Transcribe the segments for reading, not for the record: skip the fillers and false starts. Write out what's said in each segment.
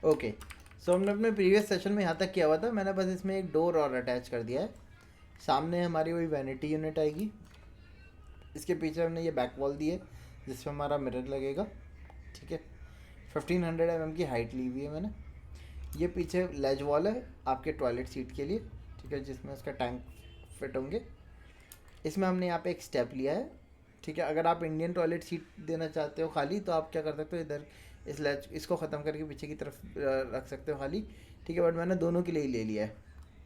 Okay, सो हमने अपने previous session में यहाँ तक किया हुआ था। मैंने बस इसमें एक डोर और अटैच कर दिया है। सामने हमारी वही वैनिटी यूनिट आएगी। इसके पीछे हमने ये बैक वॉल दी है जिसमें हमारा मिरर लगेगा। ठीक है, 1500 mm की हाइट ली हुई है मैंने। ये पीछे लेज वॉल है आपके टॉयलेट सीट के लिए, ठीक है, जिसमें उसका टैंक फिट होंगे। इसमें हमने यहाँ पे एक स्टेप लिया है। ठीक है, अगर आप इंडियन टॉयलेट सीट देना चाहते हो खाली, तो आप क्या कर सकते हो, इधर इस लैच इसको ख़त्म करके पीछे की तरफ रख सकते हो खाली। ठीक है, बट मैंने दोनों के लिए ही ले लिया है।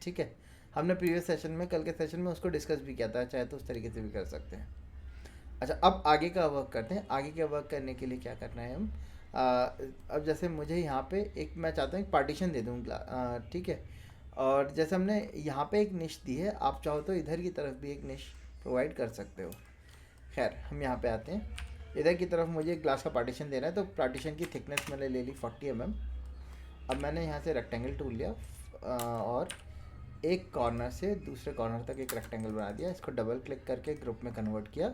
ठीक है, हमने प्रीवियस सेशन में, कल के सेशन में उसको डिस्कस भी किया था, चाहे तो उस तरीके से भी कर सकते हैं। अच्छा, अब आगे का वर्क करते हैं। आगे का वर्क करने के लिए क्या करना है हम, अब जैसे मुझे यहाँ पे एक, मैं चाहता हूँ एक पार्टीशन दे दूँ, ठीक है। और जैसे हमने यहाँ पे एक निश दी है, आप चाहो तो इधर की तरफ भी एक निश प्रोवाइड कर सकते हो। खैर, हम यहाँ पे आते हैं। इधर की तरफ मुझे ग्लास का पार्टीशन देना है, तो पार्टीशन की थिकनेस मैंने ले ली 40 mm। अब मैंने यहाँ से रेक्टेंगल टूल लिया और एक कॉर्नर से दूसरे कॉर्नर तक एक रेक्टेंगल बना दिया। इसको डबल क्लिक करके ग्रुप में कन्वर्ट किया।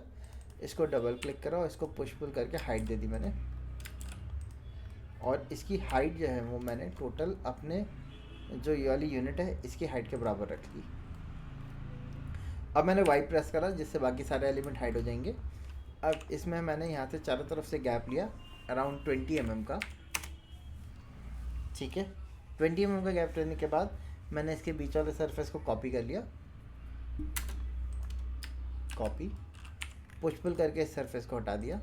इसको डबल क्लिक करा और इसको पुश पुल करके हाइट दे दी मैंने। और इसकी हाइट जो है वो मैंने टोटल अपने जो ये वाली यूनिट है इसकी हाइट के बराबर रख ली। अब मैंने वाई प्रेस करा जिससे बाकी सारे एलिमेंट हाइड हो जाएंगे। अब इसमें मैंने यहाँ से चारों तरफ से गैप लिया अराउंड 20 mm का। ठीक है, 20 mm का गैप लेने के बाद मैंने इसके बीच वाले सरफेस को कॉपी कर लिया। कॉपी, पुश पुल करके इस सरफेस को हटा दिया।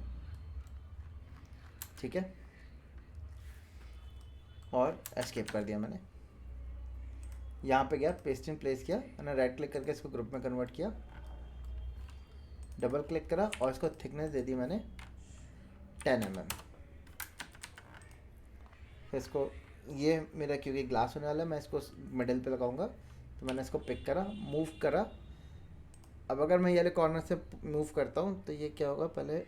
ठीक है, और एस्केप कर दिया मैंने। यहाँ पे गया, पेस्ट इन प्लेस किया, मैंने राइट क्लिक करके इसको ग्रुप में कन्वर्ट किया, डबल क्लिक करा और इसको थिकनेस दे दी मैंने 10 mm। फिर इसको, ये मेरा क्योंकि ग्लास होने वाला है, मैं इसको मिडिल पे लगाऊंगा, तो मैंने इसको पिक करा, मूव करा। अब अगर मैं ये वाले कॉर्नर से मूव करता हूँ तो ये क्या होगा, पहले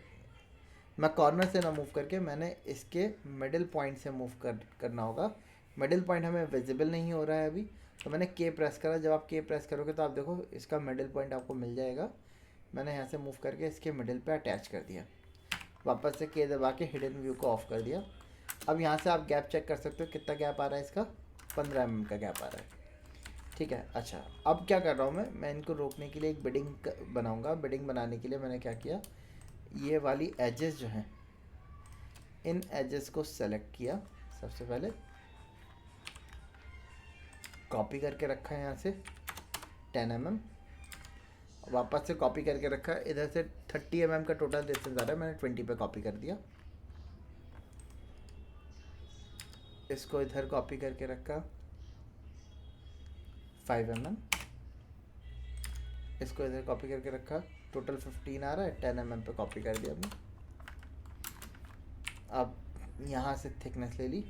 मैं कॉर्नर से ना मूव करके मैंने इसके मिडिल पॉइंट से मूव करना होगा। मिडिल पॉइंट हमें विजिबल नहीं हो रहा है अभी, तो मैंने के प्रेस करा। जब आप के प्रेस करोगे तो आप देखो इसका मिडिल पॉइंट आपको मिल जाएगा। मैंने यहाँ से मूव करके इसके मिडिल पे अटैच कर दिया। वापस से के दबा के हिडन व्यू को ऑफ कर दिया। अब यहाँ से आप गैप चेक कर सकते हो, कितना गैप आ रहा है इसका, 15 mm का गैप आ रहा है। ठीक है, अच्छा, अब क्या कर रहा हूँ मैं इनको रोकने के लिए एक बिडिंग बनाऊँगा। बिडिंग बनाने के लिए मैंने क्या किया, ये वाली एजेस जो हैं, इन एजेस को सेलेक्ट किया। सबसे पहले कॉपी करके रखा है यहाँ से 10 mm, वापस से कॉपी करके रखा है। इधर से 30 mm का टोटल डिस्टेंस आ रहा है, मैंने 20 पे कॉपी कर दिया। इसको इधर कॉपी करके रखा 5 mm, इसको इधर कॉपी करके रखा, टोटल 15 आ रहा है, 10 mm पे कॉपी कर दिया हमने। अब यहाँ से थिकनेस ले ली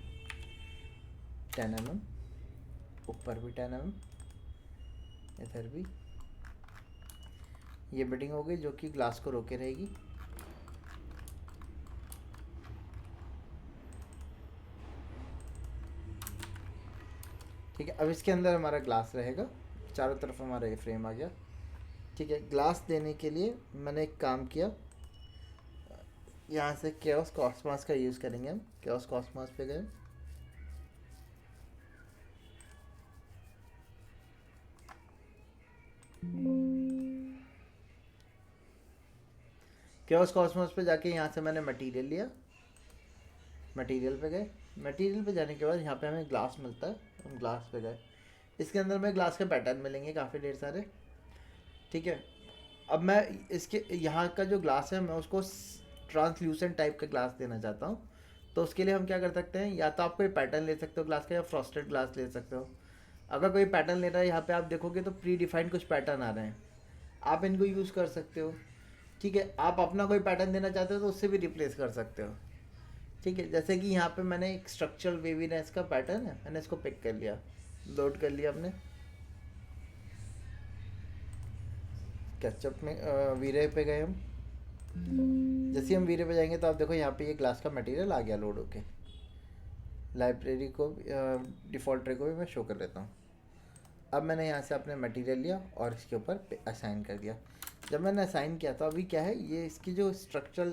10 mm, ऊपर भी 10 mm, इधर भी। ये बिडिंग हो गई जो कि ग्लास को रोके रहेगी। ठीक है, अब इसके अंदर हमारा ग्लास रहेगा, चारों तरफ हमारा ये फ्रेम आ गया। ठीक है, ग्लास देने के लिए मैंने एक काम किया, यहाँ से केओस कॉस्मॉस का यूज़ करेंगे हम। केओस कॉस्मॉस पे गए, केओस कॉस्मॉस पे जाके यहाँ से मैंने मटेरियल लिया। मटेरियल पे गए, मटेरियल पे जाने के बाद यहाँ पे हमें ग्लास मिलता है, हम ग्लास पे गए। इसके अंदर में ग्लास के पैटर्न मिलेंगे काफ़ी ढेर सारे। ठीक है, अब मैं इसके यहाँ का जो ग्लास है मैं उसको ट्रांसल्यूसेंट टाइप का ग्लास देना चाहता हूँ। तो उसके लिए हम क्या कर सकते हैं, या तो आप कोई पैटर्न ले सकते हो ग्लास का, या फ्रॉस्टेड ग्लास ले सकते हो। अगर कोई पैटर्न लेना है, यहाँ पे आप देखोगे तो प्री डिफाइंड कुछ पैटर्न आ रहे हैं, आप इनको यूज़ कर सकते हो। ठीक है, आप अपना कोई पैटर्न देना चाहते हो तो उससे भी रिप्लेस कर सकते हो। ठीक है, जैसे कि यहाँ पे मैंने एक स्ट्रक्चरल वेवीनेस का पैटर्न है, मैंने इसको पिक कर लिया, लोड कर लिया हमने। कैचअप में वीरे पे गए हम। जैसे हम वीरे पे जाएंगे तो आप देखो यहाँ पे ये ग्लास का मटेरियल आ गया लोड होके। लाइब्रेरी को, डिफ़ॉल्ट ट्रे को भी मैं शो कर लेता हूँ। अब मैंने यहाँ से अपने मटेरियल लिया और इसके ऊपर असाइन कर दिया। जब मैंने असाइन किया तो अभी क्या है, ये इसकी जो स्ट्रक्चरल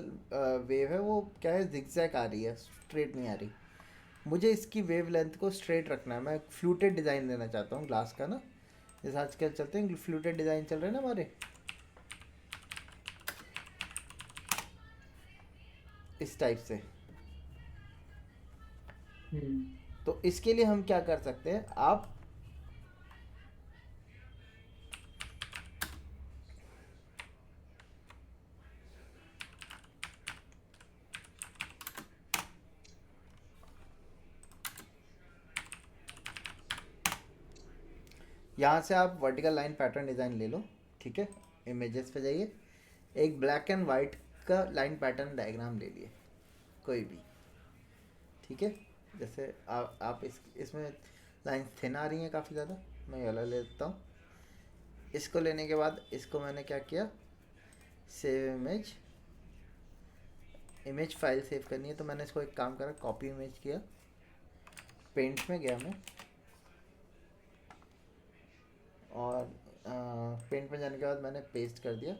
वेव है वो क्या है, जिगजैग आ रही है, स्ट्रेट नहीं आ रही। मुझे इसकी वेव लेंथ को स्ट्रेट रखना है, मैं फ्लूटेड डिज़ाइन देना चाहता हूँ ग्लास का ना, जैसे आजकल चलते हैं फ्लूटेड डिज़ाइन चल रहे हैं ना हमारे, इस टाइप से। हम्म। तो इसके लिए हम क्या कर सकते हैं, आप यहाँ से आप वर्टिकल लाइन पैटर्न डिज़ाइन ले लो, ठीक है। इमेजेस पे जाइए, एक ब्लैक एंड वाइट का लाइन पैटर्न डायग्राम ले लिए कोई भी, ठीक है। जैसे आप इसमें लाइन थिन आ रही हैं काफ़ी ज़्यादा, मैं ये वाला ले लेता हूँ। इसको लेने के बाद इसको मैंने क्या किया, save image, image file save करनी है, तो मैंने इसको एक काम करा, कॉपी इमेज किया, पेंट में गया मैं, और पेंट में जाने के बाद मैंने पेस्ट कर दिया।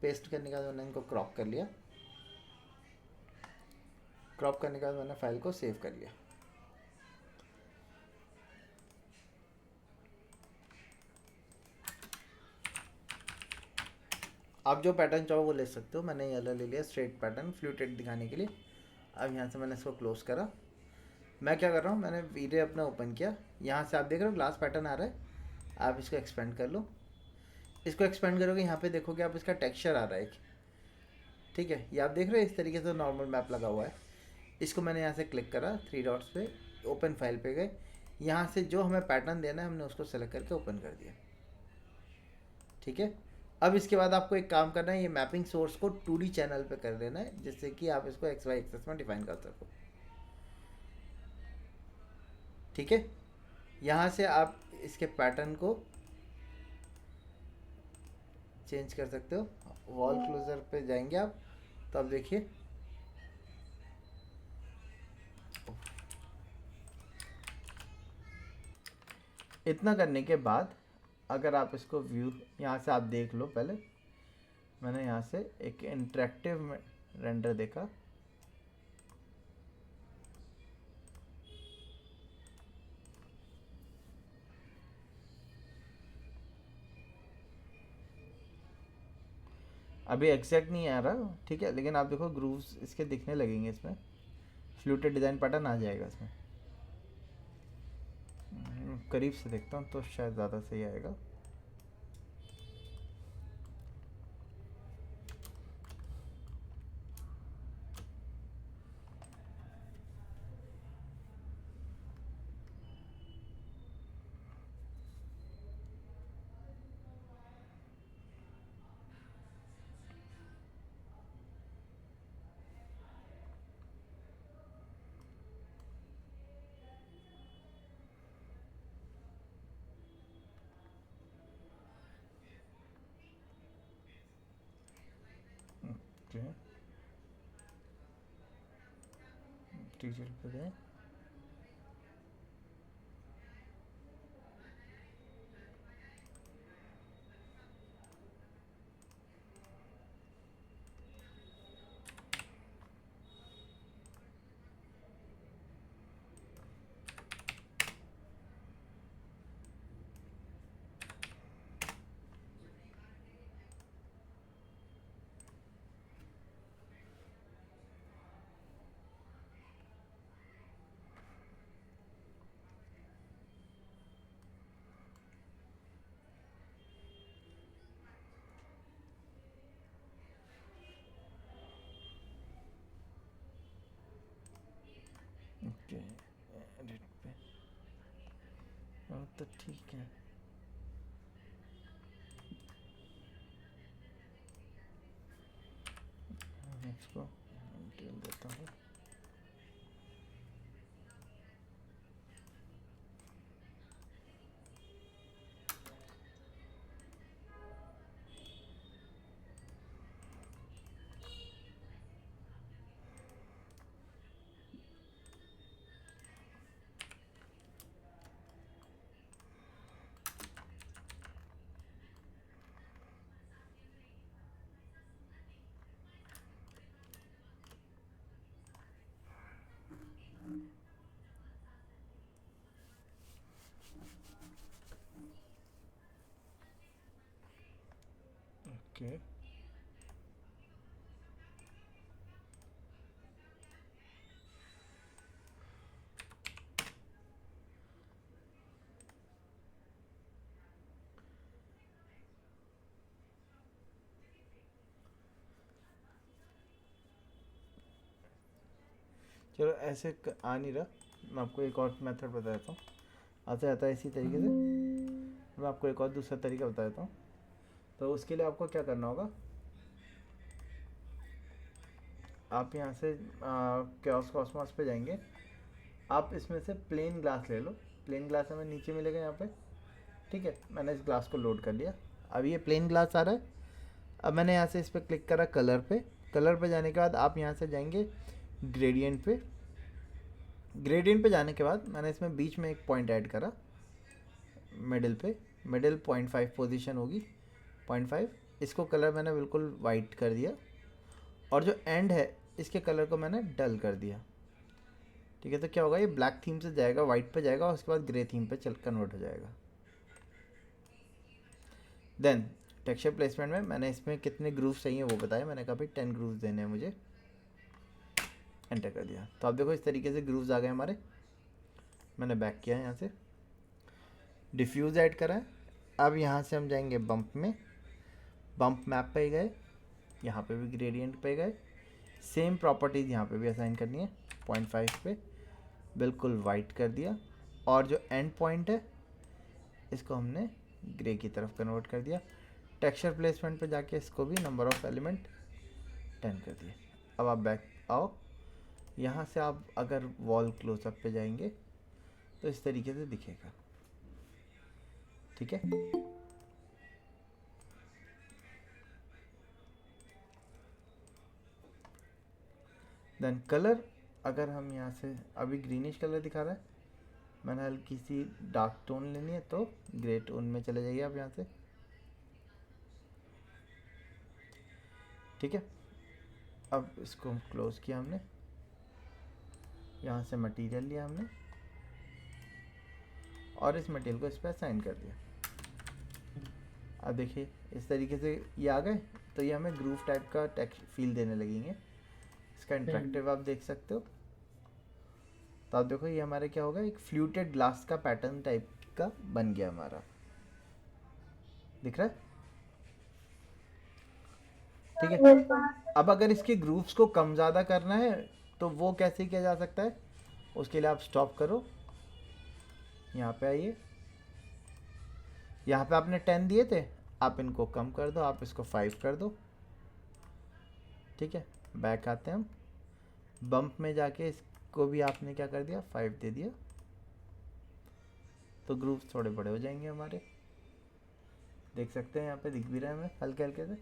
पेस्ट करने के बाद मैंने इनको क्रॉप कर लिया, क्रॉप करने के बाद मैंने फाइल को सेव कर लिया। आप जो पैटर्न चाहो वो ले सकते हो, मैंने ये वाला ले लिया स्ट्रेट पैटर्न फ्लूटेड दिखाने के लिए। अब यहाँ से मैंने इसको क्लोज करा। मैं क्या कर रहा हूँ, मैंने वीडियो अपना ओपन किया, यहाँ से आप देख रहे हो ग्लास पैटर्न आ रहा है, आप इसको एक्सपेंड कर लो। इसको एक्सपेंड करोगे, यहाँ पे देखोगे आप, इसका टेक्सचर आ रहा है, ठीक है। ये आप देख रहे हो इस तरीके से नॉर्मल मैप लगा हुआ है। इसको मैंने यहाँ से क्लिक करा, थ्री डॉट्स पे, ओपन फाइल पे गए, यहाँ से जो हमें पैटर्न देना है हमने उसको सेलेक्ट करके ओपन कर दिया, ठीक है। अब इसके बाद आपको एक काम करना है, ये मैपिंग सोर्स को 2D चैनल पे कर देना है, जिससे कि आप इसको एक्स वाई एक्सेस में डिफाइन कर सको, ठीक है। यहाँ से आप इसके पैटर्न को चेंज कर सकते हो। वॉल क्लोजर पे जाएंगे आप, तो अब देखिए, इतना करने के बाद अगर आप इसको व्यू यहाँ से आप देख लो, पहले मैंने यहाँ से एक इंटरेक्टिव रेंडर देखा, अभी एग्जैक्ट नहीं आ रहा, ठीक है, लेकिन आप देखो ग्रूव्स इसके दिखने लगेंगे, इसमें फ्लूटेड डिज़ाइन पैटर्न आ जाएगा इसमें। करीब से देखता हूँ तो शायद ज़्यादा सही आएगा। ओके, टीचर पे गए, ओके, एडिट पे, तो ठीक है। इसको डिटेल देता हूँ। ओके चलो ऐसे आ नहीं रहा, मैं आपको एक और मेथड बता देता हूँ। आता आता है इसी तरीके से, मैं आपको एक और दूसरा तरीका बता देता हूँ। तो उसके लिए आपको क्या करना होगा, आप यहाँ से कैओस कॉस्मोस पे जाएंगे। आप इसमें से प्लेन ग्लास ले लो, प्लेन ग्लास हमें नीचे मिलेगा यहाँ पे। ठीक है, मैंने इस ग्लास को लोड कर लिया। अब ये प्लेन ग्लास आ रहा है। अब मैंने यहाँ से इस पर क्लिक करा कलर पे। कलर पे जाने के बाद आप यहाँ से जाएंगे ग्रेडियंट पे। ग्रेडियंट पे जाने के बाद मैंने इसमें बीच में एक पॉइंट ऐड करा मिडिल पे। मिडिल 0.5 पोजीशन होगी, 0.5। इसको कलर मैंने बिल्कुल वाइट कर दिया, और जो एंड है इसके कलर को मैंने डल कर दिया। ठीक है, तो क्या होगा, ये ब्लैक थीम से जाएगा, वाइट पे जाएगा, और उसके बाद ग्रे थीम पे चल कन्वर्ट हो जाएगा। देन टेक्सचर प्लेसमेंट में मैंने इसमें कितने ग्रूव्स चाहिए वो बताया। मैंने कहा भाई 10 ग्रूव्स देने हैं मुझे, एंटर कर दिया। तो आप देखो इस तरीके से ग्रूव्स आ गए हमारे। मैंने बैक किया है यहाँ से, डिफ्यूज़ ऐड करा है। अब यहाँ से हम जाएंगे बम्प में, बम्प मैप पे गए, यहाँ पे भी ग्रेडियंट पे गए। सेम प्रॉपर्टीज़ यहाँ पे भी असाइन करनी है। 0.5 पे बिल्कुल वाइट कर दिया, और जो एंड पॉइंट है इसको हमने ग्रे की तरफ कन्वर्ट कर दिया। टेक्सचर प्लेसमेंट पे जाके इसको भी नंबर ऑफ़ एलिमेंट 10 कर दिया। अब आप बैक आओ, यहाँ से आप अगर वॉल क्लोजअप पे जाएंगे तो इस तरीके से दिखेगा। ठीक है, देन कलर, अगर हम यहाँ से अभी ग्रीनिश कलर दिखा रहा है, मैंने हल्की सी डार्क टोन लेनी है तो ग्रे टोन में चले जाइए आप यहाँ से। ठीक है, अब इसको क्लोज किया हमने, यहाँ से मटेरियल लिया हमने और इस मटेरियल को इस पर असाइन कर दिया। अब देखिए इस तरीके से ये आ गए, तो ये हमें ग्रूव टाइप का टेक्स्ट फील देने लगेंगे। इसका इंटरेक्टिव आप देख सकते हो। तो आप देखो ये हमारे क्या होगा, एक फ्लूटेड ग्लास का पैटर्न टाइप का बन गया हमारा, दिख रहा है। ठीक है, अब अगर इसके ग्रूव्स को कम ज़्यादा करना है तो वो कैसे किया जा सकता है, उसके लिए आप स्टॉप करो, यहाँ पे आइए, यहाँ पे आपने 10 दिए थे, आप इनको कम कर दो, आप इसको 5 कर दो। ठीक है, बैक आते हैं हम, बम्प में जाके इसको भी आपने क्या कर दिया, 5 दे दिया, तो ग्रूव्स थोड़े बड़े हो जाएंगे हमारे। देख सकते हैं यहाँ पे दिख भी रहे हैं हमें हल्के हल्के से।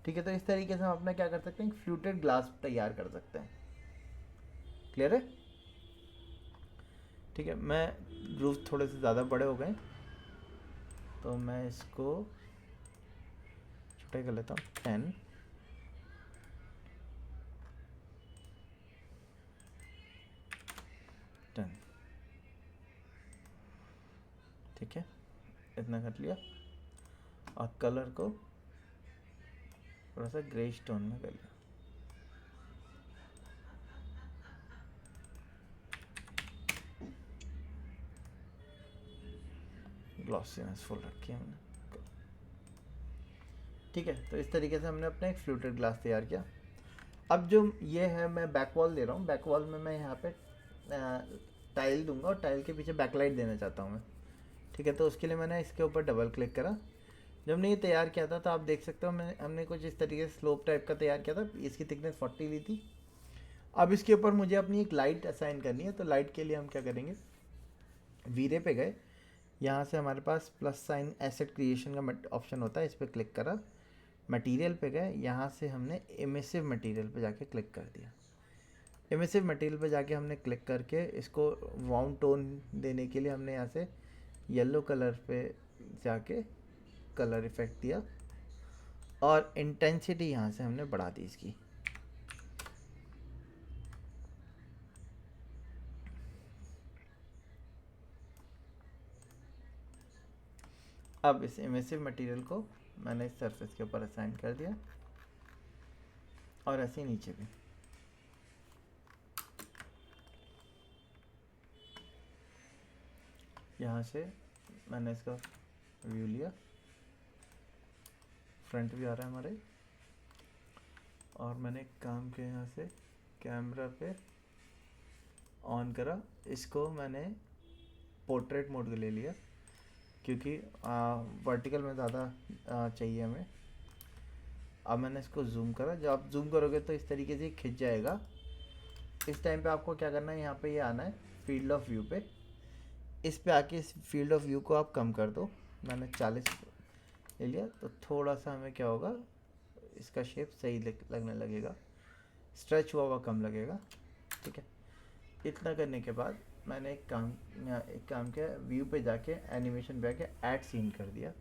ठीक है, तो इस तरीके से हम अपना क्या कर सकते हैं, फ्लूटेड ग्लास तैयार कर सकते हैं। क्लियर है। ठीक है, मैं ग्रूव थोड़े से ज़्यादा बड़े हो गए तो मैं इसको छोटे कर लेता हूँ, 10। ठीक है, इतना कर लिया, और कलर को थोड़ा सा ग्रे टोन में कर लिया। ग्लॉसीनेस फुल रखी है हमने। ठीक है, तो इस तरीके से हमने अपना एक फ्लूटेड ग्लास तैयार किया। अब जो ये है, मैं बैक वॉल दे रहा हूँ, बैक वॉल में मैं यहाँ पे टाइल दूंगा और टाइल के पीछे बैकलाइट देना चाहता हूँ मैं। ठीक है, तो उसके लिए मैंने इसके ऊपर डबल क्लिक करा। जब हमने ये तैयार किया था तो आप देख सकते हो हमने कुछ इस तरीके से स्लोप टाइप का तैयार किया था। इसकी थिकनेस 40 ली थी। अब इसके ऊपर मुझे अपनी एक लाइट असाइन करनी है, तो लाइट के लिए हम क्या करेंगे, वीरे पे गए, यहाँ से हमारे पास प्लस साइन एसेट क्रिएशन का ऑप्शन होता है, इस पर क्लिक करा, मटेरियल पे गए, यहाँ से हमने इमिसिव मटेरियल पे जाके क्लिक कर दिया। इमिसिव मटेरियल पे जाके हमने क्लिक करके इसको वार्म टोन देने के लिए हमने यहाँ से येलो कलर पे जाके कलर इफेक्ट दिया, और इंटेंसिटी यहाँ से हमने बढ़ा दी इसकी। अब इस इमेसिव मटेरियल को मैंने इस सरफेस के ऊपर असाइन कर दिया और ऐसे ही नीचे भी। यहाँ से मैंने इसका व्यू लिया, फ्रंट भी आ रहा है हमारे, और मैंने एक काम किया, यहाँ से कैमरा पे ऑन करा, इसको मैंने पोर्ट्रेट मोड के ले लिया क्योंकि वर्टिकल में ज़्यादा चाहिए हमें। अब मैंने इसको जूम करा, जब आप जूम करोगे तो इस तरीके से खिंच जाएगा। इस टाइम पे आपको क्या करना है, यहाँ पे ये आना है फील्ड ऑफ व्यू पे, इस पे आके इस फील्ड ऑफ व्यू को आप कम कर दो। मैंने 40 ले लिया तो थोड़ा सा हमें क्या होगा, इसका शेप सही लगने लगेगा, स्ट्रेच हुआ हुआ कम लगेगा। ठीक है, इतना करने के बाद मैंने एक काम किया, व्यू पे जाके एनिमेशन पे आके ऐड सीन कर दिया।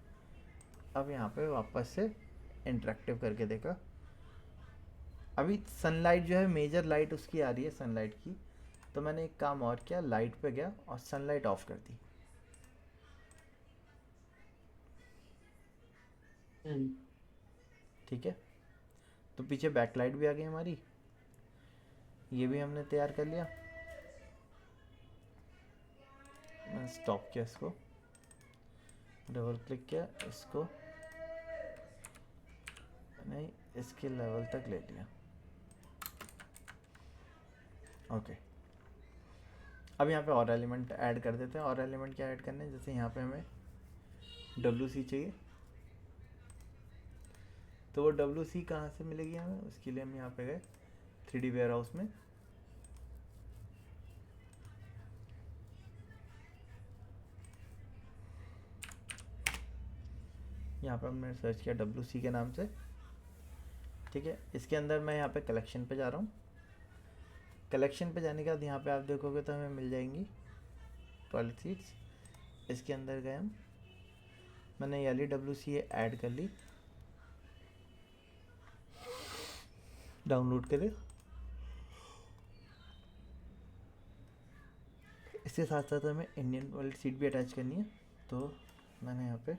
अब यहाँ पे वापस से इंटरेक्टिव करके देखा, अभी सनलाइट जो है मेजर लाइट उसकी आ रही है सनलाइट की, तो मैंने एक काम और किया, लाइट पे गया और सनलाइट ऑफ कर दी। ठीक है, तो पीछे बैकलाइट भी आ गई हमारी, ये भी हमने तैयार कर लिया। मैंने स्टॉप किया, इसको डबल क्लिक किया, इसको नहीं इसके लेवल तक ले लिया। ओके, अब यहाँ पे और एलिमेंट ऐड कर देते हैं। और एलिमेंट क्या ऐड करने हैं, जैसे यहाँ पे हमें WC चाहिए, तो वो WC कहाँ से मिलेगी हमें, उसके लिए हम यहाँ पे गए 3D वेयर हाउस में, यहाँ पे हमने सर्च किया WC के नाम से। ठीक है, इसके अंदर मैं यहाँ पे कलेक्शन पे जा रहा हूँ। कलेक्शन पे जाने के बाद यहाँ पे आप देखोगे तो हमें मिल जाएंगी टॉयलेट सीट्स। इसके अंदर गए हम, मैंने ये वाली WC ऐड कर ली, डाउनलोड करे। इसके साथ साथ हमें इंडियन टॉयलेट सीट भी अटैच करनी है, तो मैंने यहाँ पे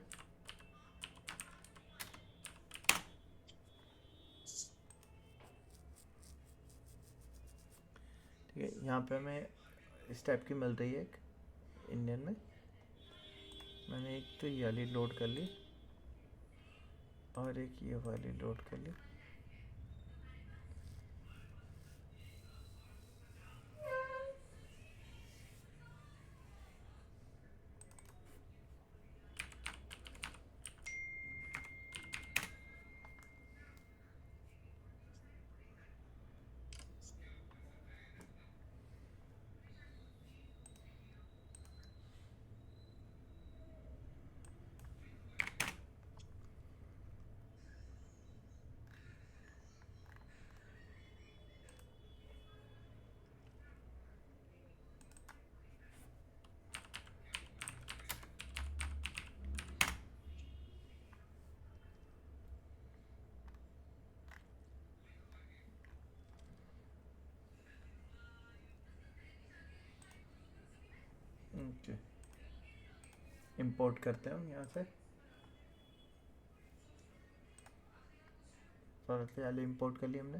ठीक है, यहाँ पे हमें इस टाइप की मिल रही है एक इंडियन में। मैंने एक तो ये वाली लोड कर ली और एक ये वाली लोड कर ली। ओके, इंपोर्ट करते हैं हम यहाँ से, पहले इंपोर्ट कर लिया हमने।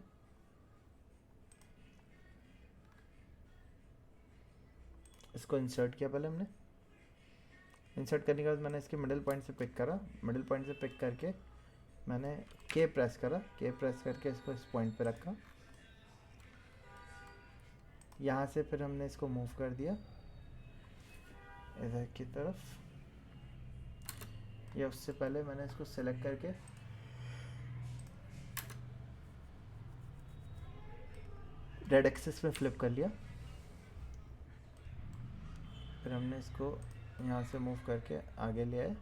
इसको इंसर्ट किया पहले हमने, इंसर्ट करने के बाद मैंने इसके मिडिल पॉइंट से पिक करा, मिडिल पॉइंट से पिक करके मैंने K प्रेस करा, K प्रेस करके इसको इस पॉइंट पे रखा। यहाँ से फिर हमने इसको मूव कर दिया इधर की तरफ, या उससे पहले मैंने इसको सेलेक्ट करके रेड एक्सिस में फ्लिप कर लिया। फिर हमने इसको यहाँ से मूव करके आगे ले आए,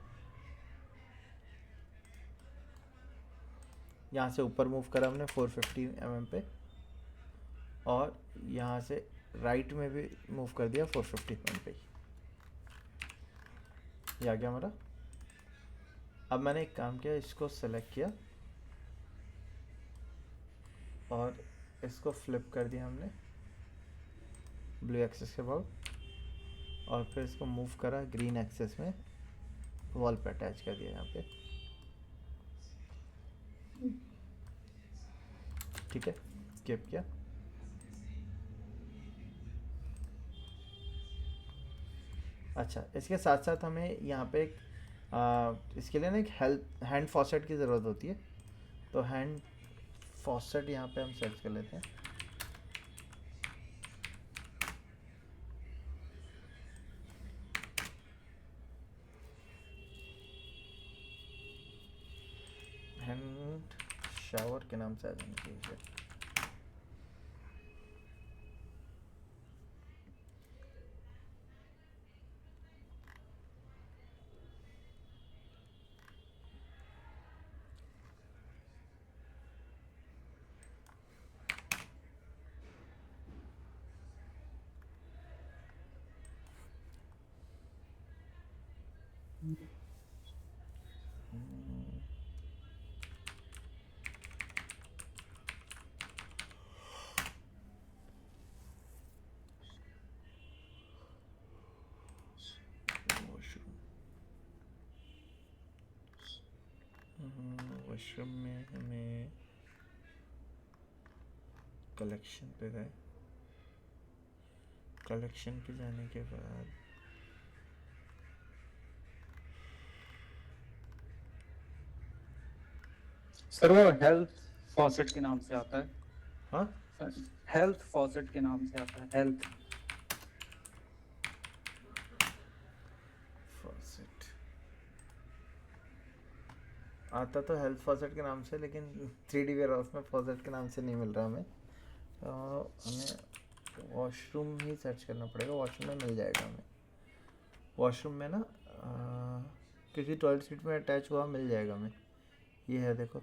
यहाँ से ऊपर मूव करा हमने 450 mm पे, और यहाँ से राइट में भी मूव कर दिया 450 mm पे। ये आ गया हमारा। अब मैंने एक काम किया, इसको सेलेक्ट किया और इसको फ्लिप कर दिया हमने ब्लू एक्सिस के अबाउट, और फिर इसको मूव करा ग्रीन एक्सिस में वॉल पे अटैच कर दिया यहाँ पे। ठीक है, स्किप किया। अच्छा, इसके साथ साथ हमें यहाँ पे एक इसके लिए ना एक हेल्प हैंड फॉसेट की ज़रूरत होती है। तो हैंड फॉसेट यहाँ पे हम सर्च कर लेते हैं। हैंड शावर के नाम से आ जाना चाहिए। वॉशरूम में हमें कलेक्शन पे गए। कलेक्शन पे जाने के बाद सर वो हेल्थ फॉसेट के नाम से आता है। हाँ, हेल्थ फॉसेट के नाम से आता है, हेल्थ। फॉसेट आता तो हेल्थ फॉसेट के नाम से, लेकिन 3D वेयर हाउस में फॉसेट के नाम से नहीं मिल रहा हमें। हमें वॉशरूम ही सर्च करना पड़ेगा। वॉशरूम में मिल जाएगा हमें। वॉशरूम में ना किसी टॉयलेट सीट में अटैच हुआ मिल जाएगा हमें। ये है, देखो।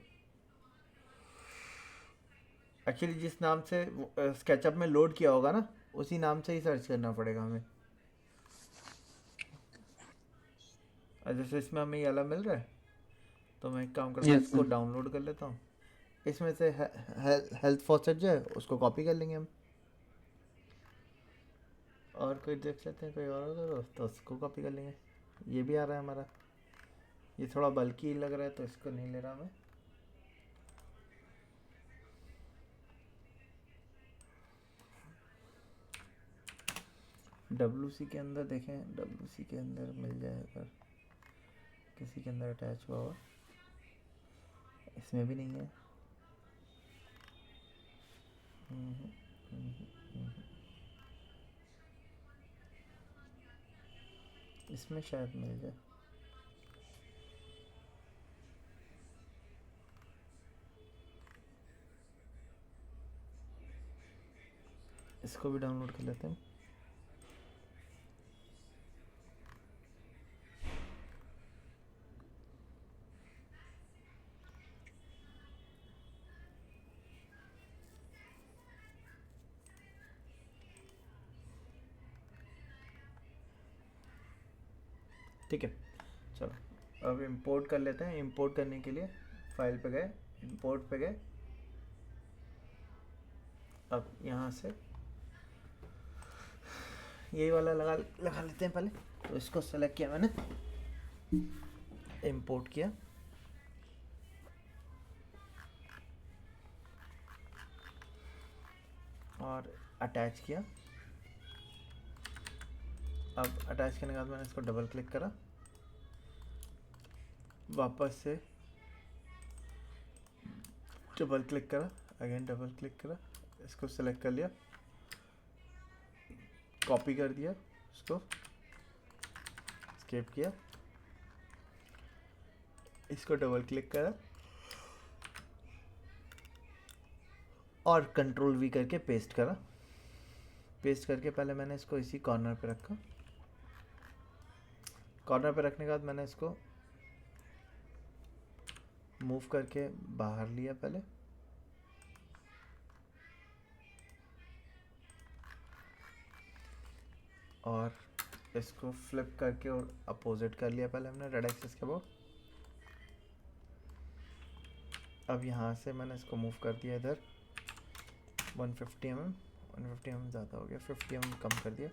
एक्चुअली जिस नाम से स्केचअप में लोड किया होगा ना, उसी नाम से ही सर्च करना पड़ेगा हमें। जैसे इसमें हमें ये वाला मिल रहा है, तो मैं एक काम करता हूँ, Yes, इसको sir. डाउनलोड कर लेता हूँ। इसमें से हेल्थ फॉसेट जो है उसको कॉपी कर लेंगे हम। और कोई देख लेते हैं, कोई और होगा तो उसको कॉपी कर लेंगे। ये भी आ रहा है हमारा। ये थोड़ा बल्कि लग रहा है तो इसको नहीं ले रहा मैं। WC के अंदर देखें, WC के अंदर मिल जाए अगर किसी के अंदर अटैच हुआ हो। इसमें भी नहीं है। हम्म, हम्म। इसमें शायद मिल जाए। इसको भी डाउनलोड कर लेते हैं। ठीक है, चलो अब इंपोर्ट कर लेते हैं। इंपोर्ट करने के लिए फाइल पे गए, इंपोर्ट पे गए। अब यहाँ से यही वाला लगा लगा लेते हैं पहले। तो इसको सेलेक्ट किया मैंने, इंपोर्ट किया और अटैच किया। अब अटैच करने के बाद मैंने इसको डबल क्लिक करा, वापस से डबल क्लिक करा, अगेन डबल क्लिक करा, इसको सेलेक्ट कर लिया, कॉपी कर दिया, उसको स्केप किया, इसको डबल क्लिक करा और कंट्रोल V करके पेस्ट करा। पेस्ट करके पहले मैंने इसको इसी कॉर्नर पे रखा। कॉर्नर पे रखने के बाद मैंने इसको मूव करके बाहर लिया पहले, और इसको फ्लिप करके और अपोजिट कर लिया पहले हमने रेड एक्सिस के अबाउट। अब यहाँ से मैंने इसको मूव कर दिया इधर 150 mm। 150 mm ज़्यादा हो गया, 50 mm कम कर दिया,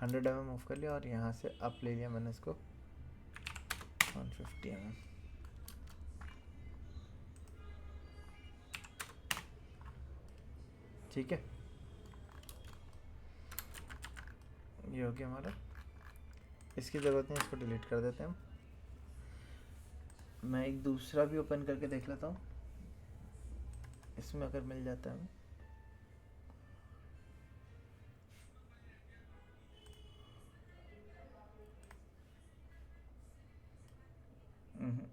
100 mm मूव कर लिया और यहाँ से अप ले लिया मैंने इसको 150 mm। ठीक है, ये हो गया हमारा। इसकी ज़रूरत नहीं, इसको डिलीट कर देते हैं हम। मैं एक दूसरा भी ओपन करके देख लेता हूँ, इसमें अगर मिल जाता है हमें। हम्म,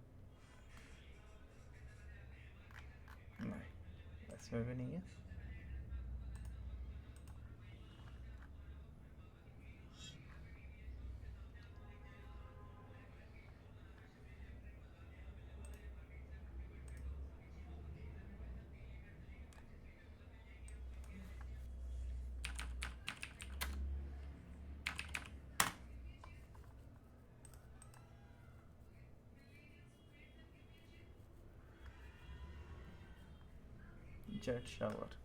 नहीं, इसमें भी नहीं है। Jet shower.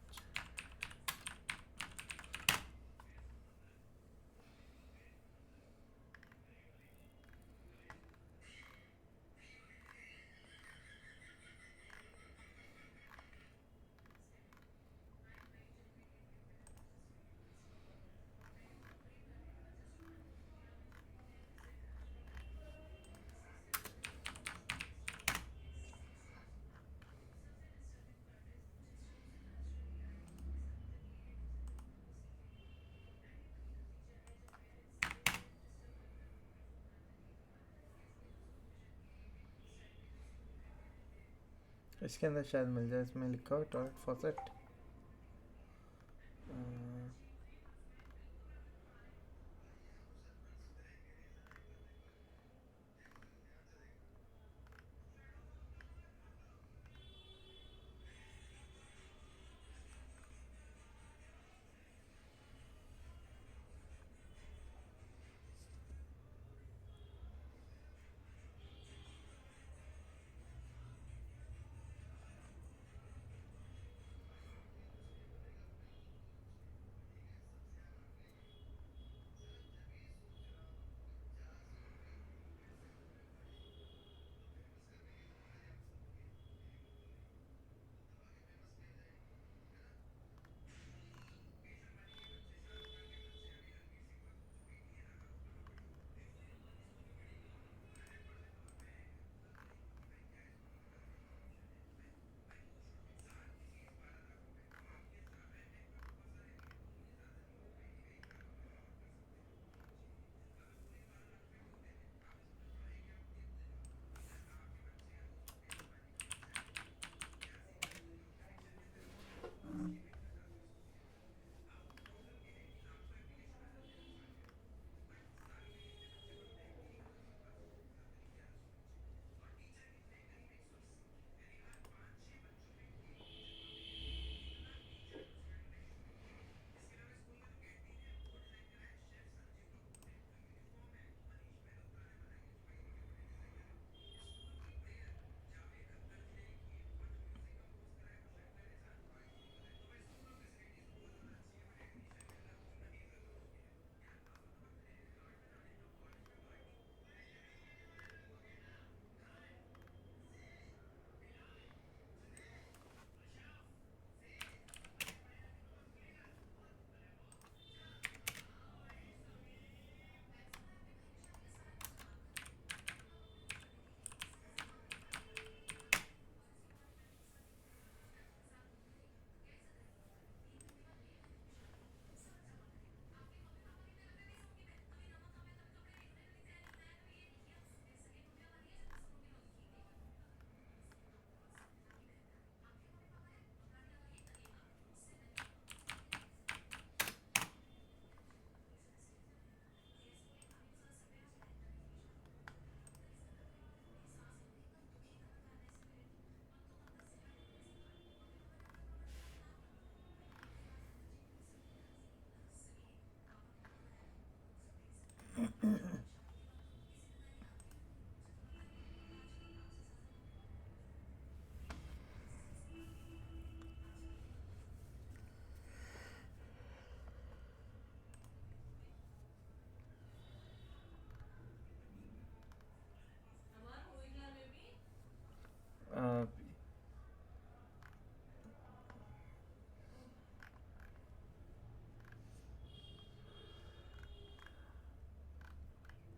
इसके अंदर शायद मिल जाए, इसमें लिखा हो टॉयलेट फॉसेट।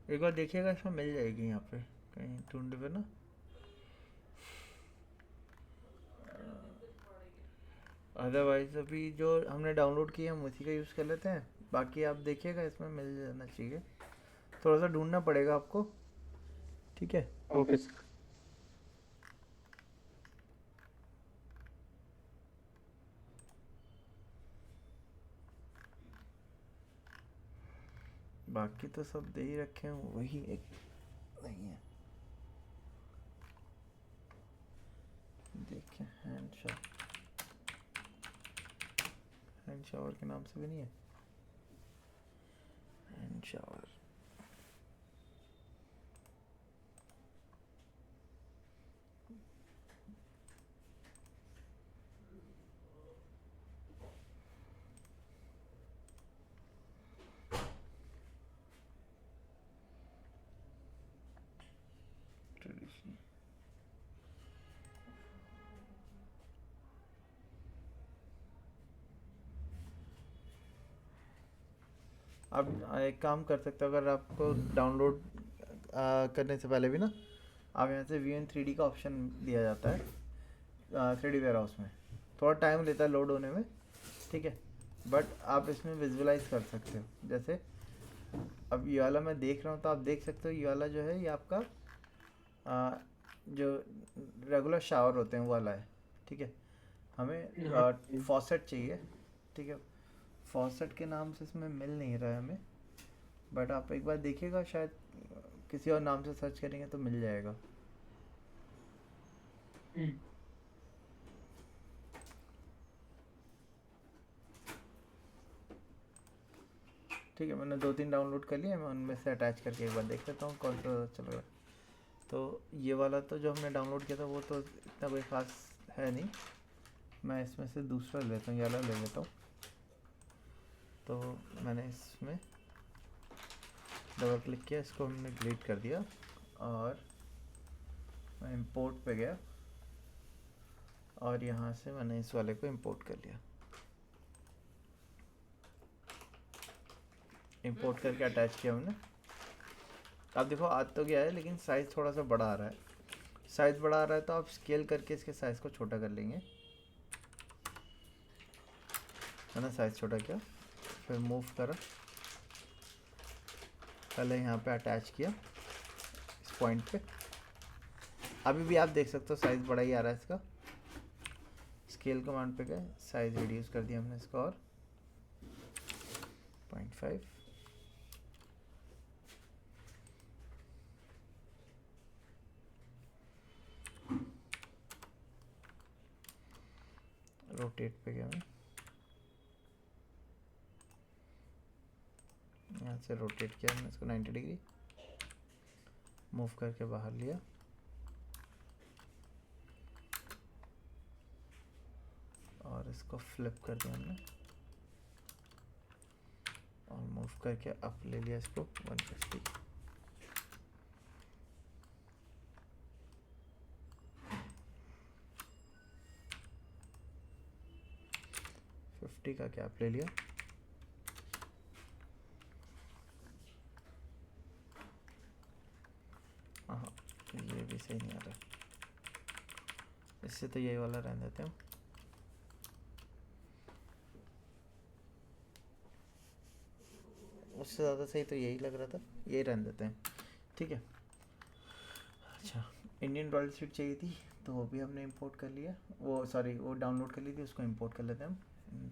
एक बार देखिएगा, इसमें मिल जाएगी यहाँ पे कहीं ढूंढ पे ना। अदरवाइज अभी जो हमने डाउनलोड किया हम उसी का यूज़ कर लेते हैं। बाकी आप देखिएगा, इसमें मिल जाना चाहिए, थोड़ा सा ढूंढना पड़ेगा आपको। ठीक है। Okay sir. बाकी तो सब दे ही रखे हैं, वही एक नहीं है। देखिए हैंड शावर के नाम से भी नहीं है। Hand shower traditional. आप एक काम कर सकते हो, अगर आपको डाउनलोड करने से पहले भी ना, आप यहाँ से VN3D का ऑप्शन दिया जाता है 3D वेयर हाउस में। थोड़ा टाइम लेता है लोड होने में, ठीक है, बट आप इसमें विजुअलाइज कर सकते हो। जैसे अब ये वाला मैं देख रहा हूँ, तो आप देख सकते हो ये वाला जो है ये आपका जो रेगुलर शावर होते हैं वो वाला है। ठीक है, हमें फॉसेट चाहिए। ठीक है, फॉसेट के नाम से इसमें मिल नहीं रहा है हमें, बट आप एक बार देखिएगा, शायद किसी और नाम से सर्च करेंगे तो मिल जाएगा। ठीक है, मैंने 2-3 डाउनलोड कर लिए, मैं उनमें से अटैच करके एक बार देख लेता हूँ कौन सा चल रहा है। तो ये वाला तो जो हमने डाउनलोड किया था वो तो इतना कोई ख़ास है नहीं। मैं इसमें से दूसरा लेता हूँ, ये वाला ले लेता हूँ। तो मैंने इसमें डबल क्लिक किया, इसको हमने डिलीट कर दिया और मैं इंपोर्ट पे गया और यहाँ से मैंने इस वाले को इंपोर्ट कर लिया। इंपोर्ट करके अटैच किया हमने। आप देखो आ तो गया है, लेकिन साइज़ थोड़ा सा बड़ा आ रहा है। साइज़ बड़ा आ रहा है तो आप स्केल करके इसके साइज़ को छोटा कर लेंगे। मैंने साइज़ छोटा किया, फिर मूव करा, पहले यहाँ पे अटैच किया इस पॉइंट पे। अभी भी आप देख सकते हो साइज़ बड़ा ही आ रहा है इसका। स्केल कमांड पे गए, साइज़ रिड्यूस कर दिया हमने इसका और 0.5। रोटेट पे गया मैं, यहाँ से रोटेट किया हमने इसको 90 डिग्री, मूव करके बाहर लिया और इसको फ्लिप कर दिया हमने और मूव करके अप ले लिया इसको 150। का गैप ले लिया। हाँ, ये भी सही नहीं आ रहा, इससे तो यही वाला रहने देते हैं। उससे ज़्यादा सही तो यही लग रहा था, यही रहने देते हैं। ठीक है। अच्छा, इंडियन रॉयल सीट चाहिए थी तो वो भी हमने इंपोर्ट कर लिया, वो सॉरी वो डाउनलोड कर ली थी, उसको इंपोर्ट कर लेते हैं हम।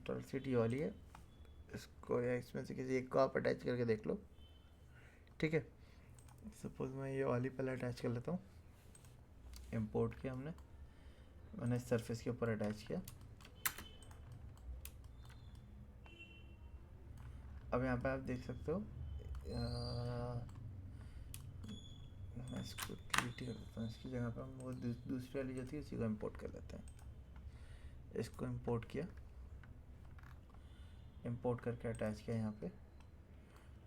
रॉयल सीट ये वाली है, इसको या इसमें से किसी एक को आप अटैच करके देख लो। ठीक है, सपोज मैं ये वाली पहले अटैच कर लेता हूँ। इंपोर्ट किया हमने, मैंने इस सरफेस के ऊपर अटैच किया। अब यहाँ पे आप देख सकते हो, मैं इसको डिलीट कर देता हूँ, इसकी जगह पर हम वो दूसरी वाली जो थी उसी को इंपोर्ट कर लेते हैं। इसको इंपोर्ट किया, इंपोर्ट करके अटैच किया यहाँ पे।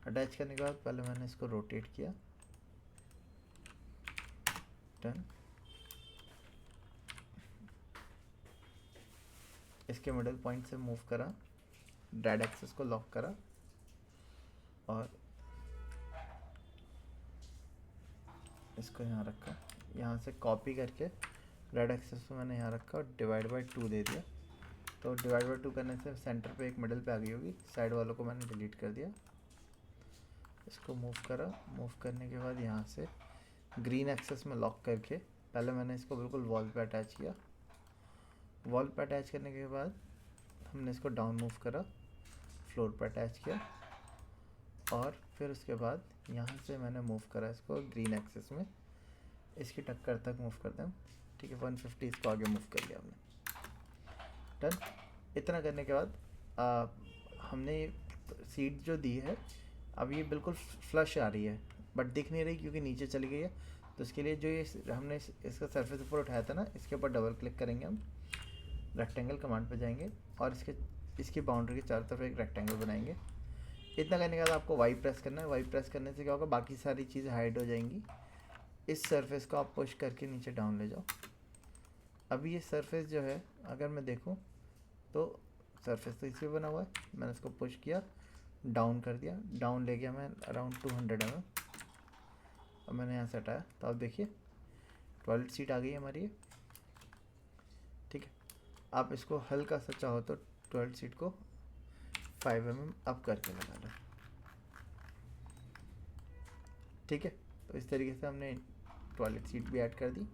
अटैच करने के बाद पहले मैंने इसको रोटेट किया, डन। इसके मिडल पॉइंट से मूव करा, ड्रैग एक्सेस को लॉक करा और इसको यहाँ रखा, यहाँ से कॉपी करके रेड एक्सेस पे मैंने यहाँ रखा और डिवाइड बाई 2 दे दिया। तो डिवाइड बाई 2 करने से सेंटर पे एक मिडल पे आ गई होगी, साइड वालों को मैंने डिलीट कर दिया। इसको मूव करा, मूव करने के बाद यहाँ से ग्रीन एक्सेस में लॉक करके पहले मैंने इसको बिल्कुल वॉल पे अटैच किया। वॉल पे अटैच करने के बाद हमने इसको डाउन मूव करा, फ्लोर पे अटैच किया और फिर उसके बाद यहाँ से मैंने मूव करा इसको ग्रीन एक्सेस में, इसकी टक्कर तक मूव कर दें। ठीक है, 150 इसको आगे मूव कर लिया हमने। डन। इतना करने के बाद हमने सीट जो दी है अब ये बिल्कुल फ्लश आ रही है बट दिख नहीं रही क्योंकि नीचे चली गई है। तो इसके लिए जो ये हमने इसका सरफेस ऊपर उठाया था ना, इसके ऊपर डबल क्लिक करेंगे हम, रेक्टेंगल कमांड पे जाएंगे और इसकी बाउंड्री के चारों तरफ एक रेक्टेंगल बनाएंगे। इतना करने के बाद आपको वाई प्रेस करना है। वाई प्रेस करने से क्या होगा, बाकी सारी चीज़ें हाइड हो जाएंगी। इस सरफेस को आप पुश करके नीचे डाउन ले जाओ। अभी ये सरफेस जो है अगर मैं देखूं तो सरफेस तो इस पर बना हुआ है, मैंने इसको पुश किया, डाउन कर दिया, डाउन ले गया मैं अराउंड 200 mm। अब मैंने यहाँ से हटाया तो आप देखिए टॉयलेट सीट आ गई है हमारी ये। ठीक है, आप इसको हल्का सा चाहो तो टॉयलेट सीट को 5 mm अप करके लगा लो। ठीक है, तो इस तरीके से हमने टॉयलेट सीट भी ऐड कर दी।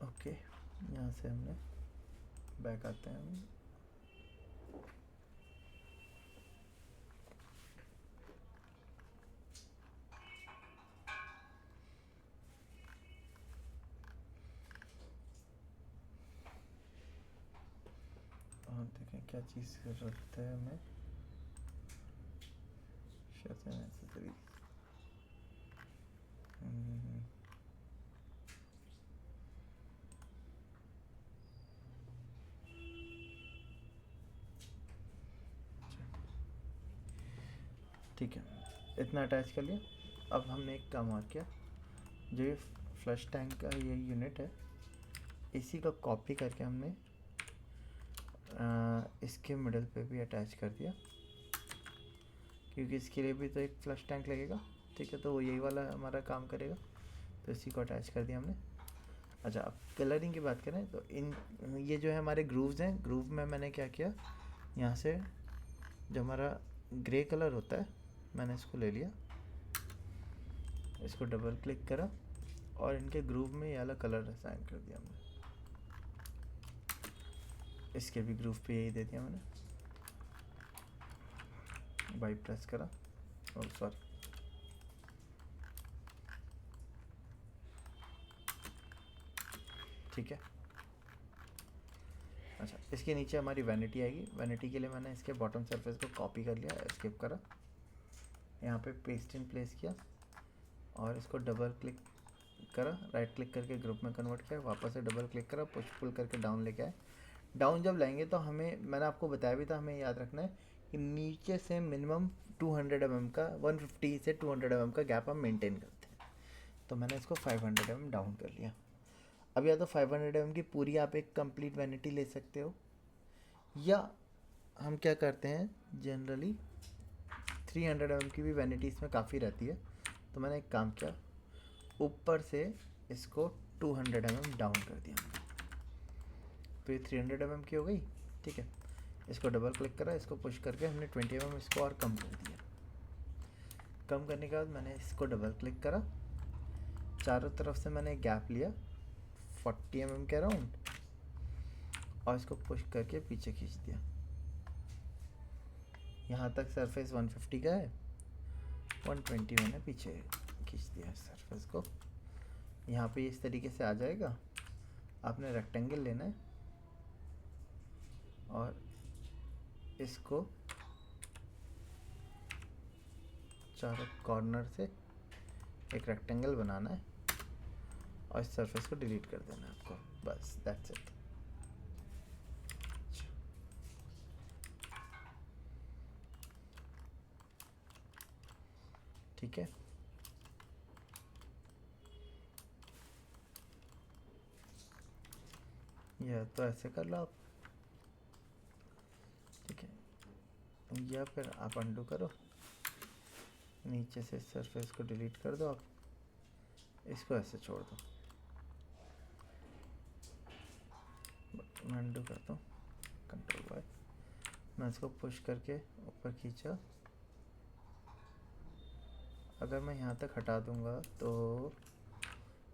ओके, यहाँ से हमने बैक आते हैं हम। और देखें क्या चीज़ की ज़रूरत है हमें, नेसेसरी। ठीक है, इतना अटैच कर लिया। अब हमने एक काम और किया, जो ये फ्लश टैंक का ये यूनिट है इसी का कॉपी करके हमने इसके मिडल पे भी अटैच कर दिया, क्योंकि इसके लिए भी तो एक फ्लश टैंक लगेगा। ठीक है, तो वो यही वाला हमारा काम करेगा, तो इसी को अटैच कर दिया हमने। अच्छा, अब कलरिंग की बात करें तो ये जो है हमारे ग्रूव्स हैं, ग्रूव में मैंने क्या किया, यहाँ से जो हमारा ग्रे कलर होता है मैंने इसको ले लिया, इसको डबल क्लिक करा और इनके ग्रूव में ये वाला कलर असाइन कर दिया हमने। इसके भी ग्रूव पे यही दे दिया मैंने, बाई प्रेस करा और सॉरी ठीक है। अच्छा, इसके नीचे हमारी वैनिटी आएगी। वैनिटी के लिए मैंने इसके बॉटम सरफेस को कॉपी कर लिया, एस्केप करा, यहाँ पे पेस्ट इन प्लेस किया और इसको डबल क्लिक करा, राइट क्लिक करके ग्रुप में कन्वर्ट किया, वापस से डबल क्लिक करा, पुश पुल करके डाउन लेके आए। डाउन जब लाएंगे तो हमें, मैंने आपको बताया भी था, हमें याद रखना है कि नीचे से मिनिमम 200 mm का, 150 से 200 mm का गैप हम मेंटेन करते हैं। तो मैंने इसको 500 mm डाउन कर लिया। अब या तो 500 mm की पूरी आप एक कंप्लीट वैनिटी ले सकते हो, या हम क्या करते हैं जनरली 300 mm की भी वैनिटी इसमें काफ़ी रहती है। तो मैंने एक काम किया, ऊपर से इसको 200 mm डाउन कर दिया, तो ये 300 mm की हो गई। ठीक है, इसको डबल क्लिक करा, इसको पुश करके हमने 20 mm इसको और कम कर दिया। कम करने के बाद मैंने इसको डबल क्लिक करा, चारों तरफ से मैंने गैप लिया 40 mm के अराउंड और इसको पुश करके पीछे खींच दिया। यहाँ तक सरफेस 150 का है, 120 मैंने पीछे खींच दिया सरफेस को। यहाँ पे इस तरीके से आ जाएगा। आपने रेक्टेंगल लेना है और इसको चारों कॉर्नर से एक रेक्टेंगल बनाना है और इस सरफेस को डिलीट कर देना है आपको, बस दैट्स इट। ठीक है, या तो ऐसे कर लो आप, ठीक है, या फिर आप अंडू करो, नीचे से सरफेस को डिलीट कर दो आप, इसको ऐसे छोड़ दो। मैं अंडू करता हूँ, कंट्रोल वाई, मैं इसको पुश करके ऊपर खींचा। अगर मैं यहाँ तक हटा दूँगा तो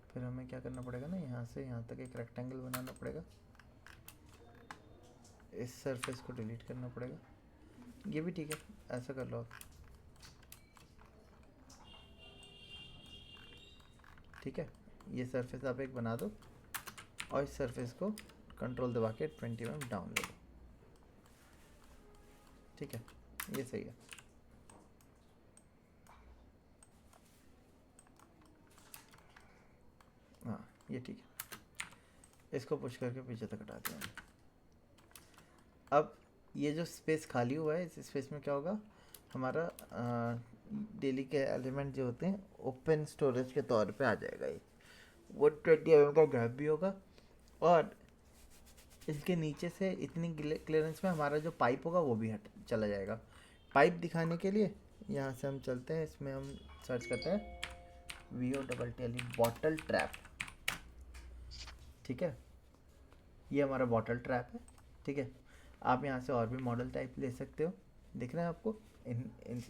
फिर हमें क्या करना पड़ेगा ना, यहाँ से यहाँ तक एक रेक्टेंगल बनाना पड़ेगा, इस सरफेस को डिलीट करना पड़ेगा। ये भी ठीक है, ऐसा कर लो आप, ठीक है। ये सरफेस आप एक बना दो और इस सरफेस को कंट्रोल दबा के 20 mm डाउन ले लो, ठीक है, ये सही है। हाँ ये ठीक है, इसको पुश करके पीछे तक हटा दिया मैंने। अब ये जो स्पेस खाली हुआ है, इस स्पेस में क्या होगा, हमारा डेली के एलिमेंट जो होते हैं ओपन स्टोरेज के तौर पे आ जाएगा। ये 120 mm का गैप भी होगा, और इसके नीचे से इतनी क्लियरेंस में हमारा जो पाइप होगा वो भी हट चला जाएगा। पाइप दिखाने के लिए यहाँ से हम चलते हैं, इसमें हम सर्च करते हैं VOTTLE बॉटल ट्रैप, ठीक है, ये हमारा बॉटल ट्रैप है, ठीक है। आप यहाँ से और भी मॉडल टाइप ले सकते हो, दिख रहा है आपको,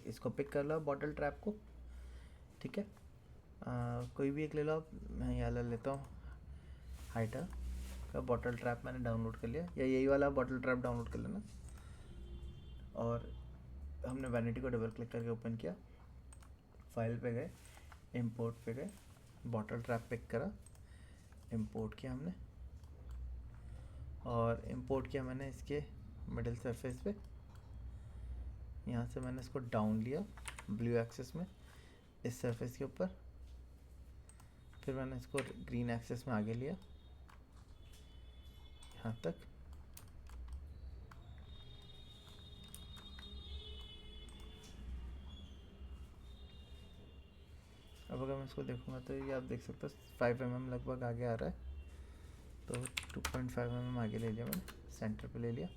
इसको पिक कर लो बॉटल ट्रैप को, ठीक है। कोई भी एक ले लो आप, मैं ये वाला लेता हूँ, हाइटर का बॉटल ट्रैप मैंने डाउनलोड कर लिया, या यही वाला बॉटल ट्रैप डाउनलोड कर लेना। और हमने वैनिटी को डबल क्लिक करके ओपन किया, फाइल पे गए, इंपोर्ट पे गए, बॉटल ट्रैप पिक करा, इंपोर्ट किया हमने, और इंपोर्ट किया मैंने इसके मिडिल सरफेस पे। यहाँ से मैंने इसको डाउन लिया ब्लू एक्सिस में इस सरफेस के ऊपर, फिर मैंने इसको ग्रीन एक्सिस में आगे लिया यहाँ तक, अब अगर मैं इसको देखूँगा तो ये आप देख सकते हो 5 mm लगभग आगे आ रहा है, तो 2.5 mm आगे ले लिया मैंने, सेंटर पे ले लिया।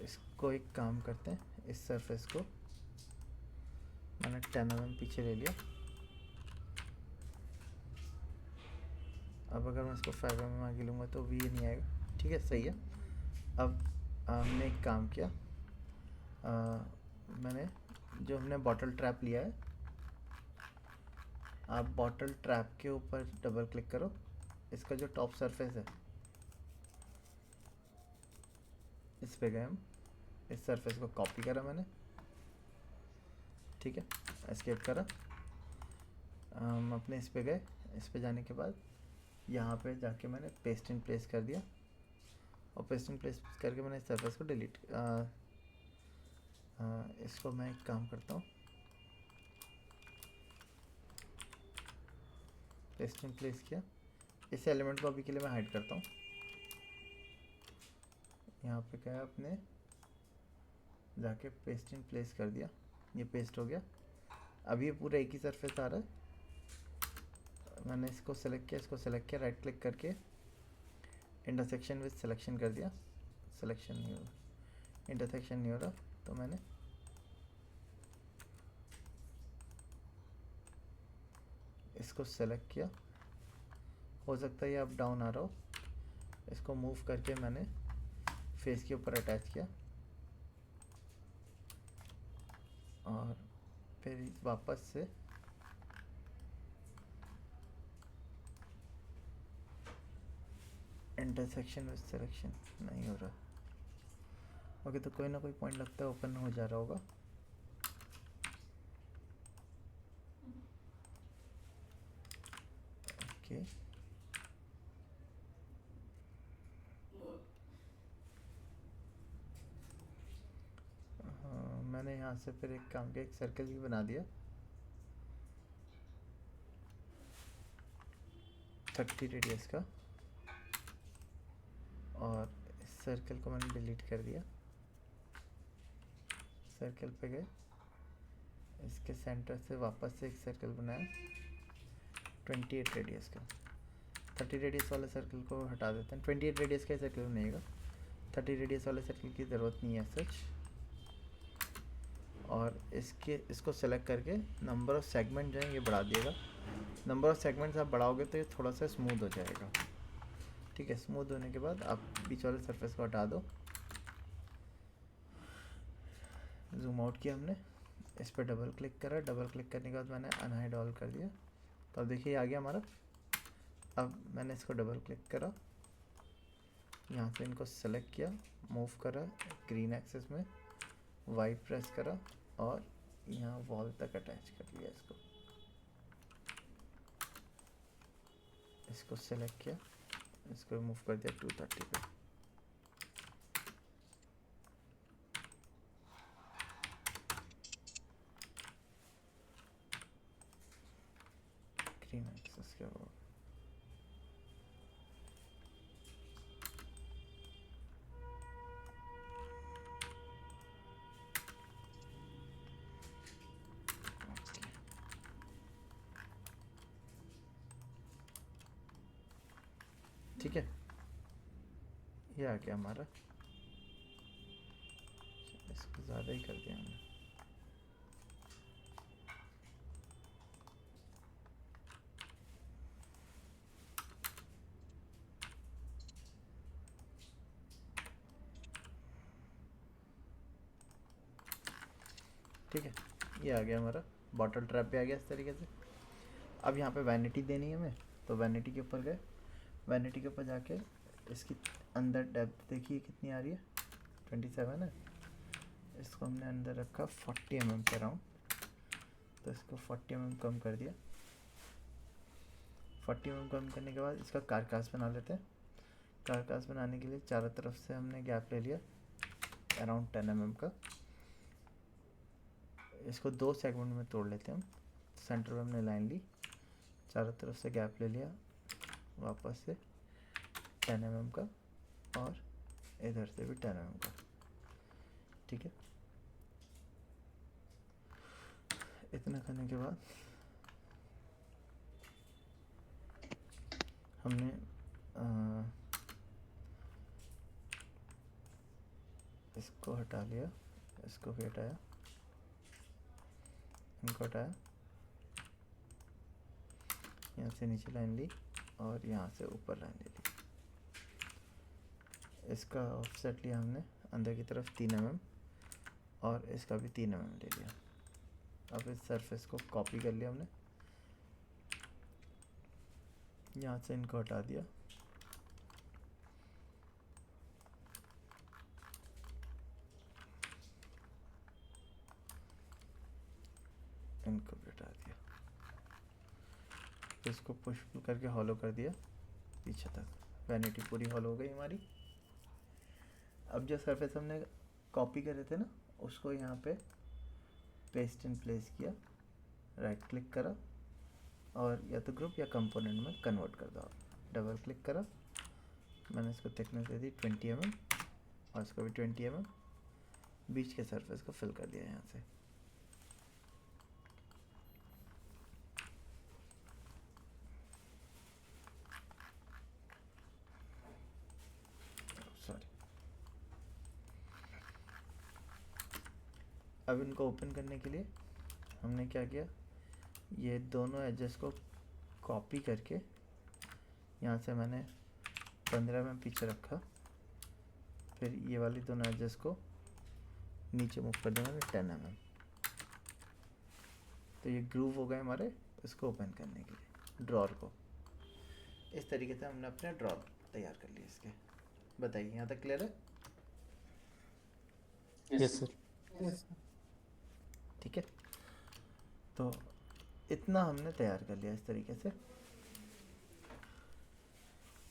इसको एक काम करते हैं, इस सरफेस को मैंने 10 mm पीछे ले लिया। अब अगर मैं इसको 5 mm आगे लूँगा तो भी ये नहीं आएगा, ठीक है, सही है। अब हमने एक काम किया, मैंने जो हमने बॉटल ट्रैप लिया है, आप बॉटल ट्रैप के ऊपर डबल क्लिक करो, इसका जो टॉप सरफेस है इस पे गए हम, इस सरफेस को कॉपी करा मैंने, ठीक है, एस्केप करा, हम अपने इस पे गए, इस पे जाने के बाद यहाँ पे जाके मैंने पेस्ट इन प्लेस कर दिया, और पेस्ट इन प्लेस करके मैंने इस सरफेस को डिलीट, इसको मैं एक काम करता हूँ, पेस्ट इन प्लेस किया, इस एलिमेंट को अभी के लिए मैं हाइड करता हूँ। यहाँ पे क्या है, अपने जाके पेस्ट इन प्लेस कर दिया, ये पेस्ट हो गया। अभी ये पूरा एक ही सरफेस आ रहा है, मैंने इसको सेलेक्ट किया, इसको सेलेक्ट किया, राइट क्लिक करके इंटरसेक्शन विद सिलेक्शन कर दिया, सिलेक्शन नहीं हो रहा, इंटरसेक्शन नहीं हो रहा, तो मैंने इसको सेलेक्ट किया, हो सकता है ये अप डाउन आ रहा हो, इसको मूव करके मैंने फेस के ऊपर अटैच किया, और फिर वापस से इंटरसेक्शन विद सिलेक्शन नहीं हो रहा, ओके, तो कोई ना कोई पॉइंट लगता है ओपन हो जा रहा होगा। ओके, मैंने यहाँ से फिर एक काम किया, एक सर्कल भी बना दिया 30 रेडियस का, और इस सर्कल को मैंने डिलीट कर दिया, सर्कल पे गए, इसके सेंटर से वापस से एक सर्कल बनाया 28 रेडियस का, 30 रेडियस वाले सर्कल को हटा देते हैं। 28 रेडियस का सर्कल बनेगा, 30 रेडियस वाले सर्कल की ज़रूरत नहीं है सच। और इसको सेलेक्ट करके नंबर ऑफ़ सेगमेंट जो है ये बढ़ा दिएगा। नंबर ऑफ़ सेगमेंट्स आप बढ़ाओगे तो ये थोड़ा सा स्मूथ हो जाएगा। ठीक है, स्मूथ होने के बाद आप बीच वाले सरफेस को हटा दो। जूम आउट किया हमने, इस पर डबल क्लिक करा, डबल क्लिक करने के बाद मैंने अनहाइड ऑल कर दिया, तो अब देखिए आ गया हमारा। अब मैंने इसको डबल क्लिक करा, यहाँ से इनको सेलेक्ट किया, मूव करा ग्रीन एक्सेस में, वाई प्रेस करा और यहाँ वॉल तक अटैच कर लिया इसको सेलेक्ट किया, इसको मूव कर दिया 230 पे। ग्रीन एक्सेस क्या होगा, ठीक है, ये आ गया हमारा। इसको ज़्यादा ही कर दिया हमने। ठीक है, ये आ गया हमारा, बॉटल ट्रैप पे आ गया इस तरीके से। अब यहाँ पे वैनिटी देनी है हमें, तो वैनिटी के ऊपर गए, वैनिटी के ऊपर जाके इसकी अंदर डेप्थ देखिए कितनी आ रही है, 27 है। इसको हमने अंदर रखा 40 mm के अराउंड, तो इसको 40 mm कम कर दिया। 40 mm कम करने के बाद इसका कारकास बना लेते हैं। कारकास बनाने के लिए चारों तरफ से हमने गैप ले लिया अराउंड 10 mm का। इसको 2 सेगमेंट में तोड़ लेते हैं हम। सेंटर में हमने लाइन ली, चारों तरफ से गैप ले लिया वापस से 10 mm का, और इधर से भी 10 mm का। ठीक है, इतना करने के बाद हमने इसको हटा लिया, इसको भी हटाया, इनको हटाया, यहाँ से नीचे लाइन ली और यहाँ से ऊपर लाइन ले ली। इसका ऑफसेट लिया हमने अंदर की तरफ 3 mm और इसका भी 3 mm ले लिया। अब इस सरफेस को कॉपी कर लिया हमने, यहाँ से इनको हटा दिया, इनको भी हटा दिया, तो इसको पुश पुल करके हॉलो कर दिया पीछे तक। वैनिटी पूरी हॉलो हो गई हमारी। अब जो सरफेस हमने कॉपी करे थे ना, उसको यहाँ पे पेस्ट इन प्लेस किया, राइट क्लिक करा और या तो ग्रुप या कंपोनेंट में कन्वर्ट कर दो। डबल क्लिक करा, मैंने इसको थिकनेस दे दी 20 mm और इसको भी 20 mm, बीच के सरफेस को फिल कर दिया यहाँ से। सॉरी, अब इनको ओपन करने के लिए हमने क्या किया, ये दोनों एजेस को कॉपी करके यहाँ से मैंने 15 mm पीछे रखा, फिर ये वाली दोनों एजेस को नीचे मूव कर दिया मैंने 10 mm। तो ये ग्रूव हो गए हमारे इसको ओपन करने के लिए ड्रॉर को। इस तरीके से हमने अपने ड्रॉर तैयार कर लिए इसके। बताइए, यहाँ तक क्लियर है? Yes sir. ठीक है, तो इतना हमने तैयार कर लिया इस तरीके से।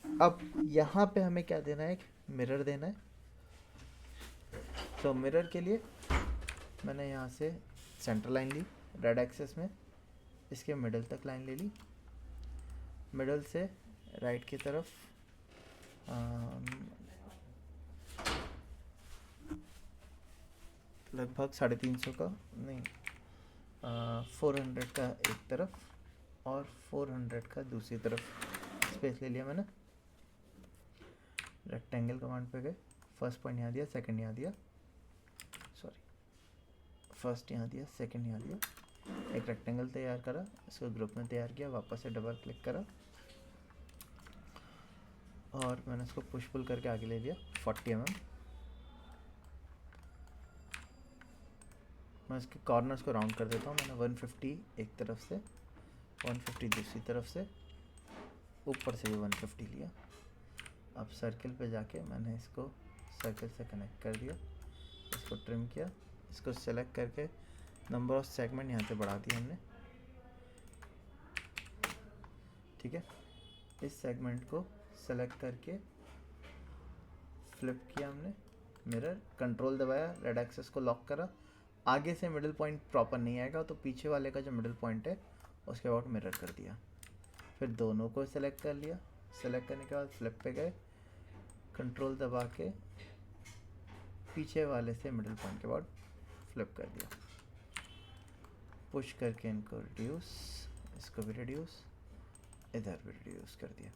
अब यहाँ पे हमें क्या देना है, एक मिरर देना है। तो मिरर के लिए मैंने यहाँ से सेंटर लाइन ली रेड एक्सेस में, इसके मिडल तक लाइन ले ली, मिडल से राइट की तरफ लगभग 350 का नहीं 400 का एक तरफ और 400 का दूसरी तरफ स्पेस ले लिया मैंने, रेक्टेंगल कमांड पे गए, फर्स्ट पॉइंट यहाँ दिया, सेकंड यहाँ दिया, सॉरी फर्स्ट यहाँ दिया, सेकंड यहाँ दिया, एक रेक्टेंगल तैयार करा, इसको ग्रुप में तैयार किया, वापस से डबल क्लिक करा और मैंने इसको पुश पुल करके आगे ले लिया 40 mm। मैं इसके कॉर्नर्स को राउंड कर देता हूँ। मैंने 150 एक तरफ से, 150 दूसरी तरफ से, ऊपर से भी 150 लिया। अब सर्किल पे जाके मैंने इसको सर्किल से कनेक्ट कर दिया, इसको ट्रिम किया, इसको सेलेक्ट करके नंबर ऑफ सेगमेंट यहाँ से बढ़ा दिया हमने, ठीक है। इस सेगमेंट को सेलेक्ट करके फ्लिप किया हमने, मिरर कंट्रोल दबाया, रेड एक्सेस को लॉक करा, आगे से मिडिल पॉइंट प्रॉपर नहीं आएगा तो पीछे वाले का जो मिडिल पॉइंट है उसके बाद मिरर कर दिया। फिर दोनों को सेलेक्ट कर लिया, सेलेक्ट करने के बाद फ्लिप पे गए, कंट्रोल दबा के पीछे वाले से मिडिल पॉइंट के बाद फ्लिप कर दिया, पुश करके इनको रिड्यूस, इसको भी रिड्यूस, इधर भी रिड्यूस कर दिया।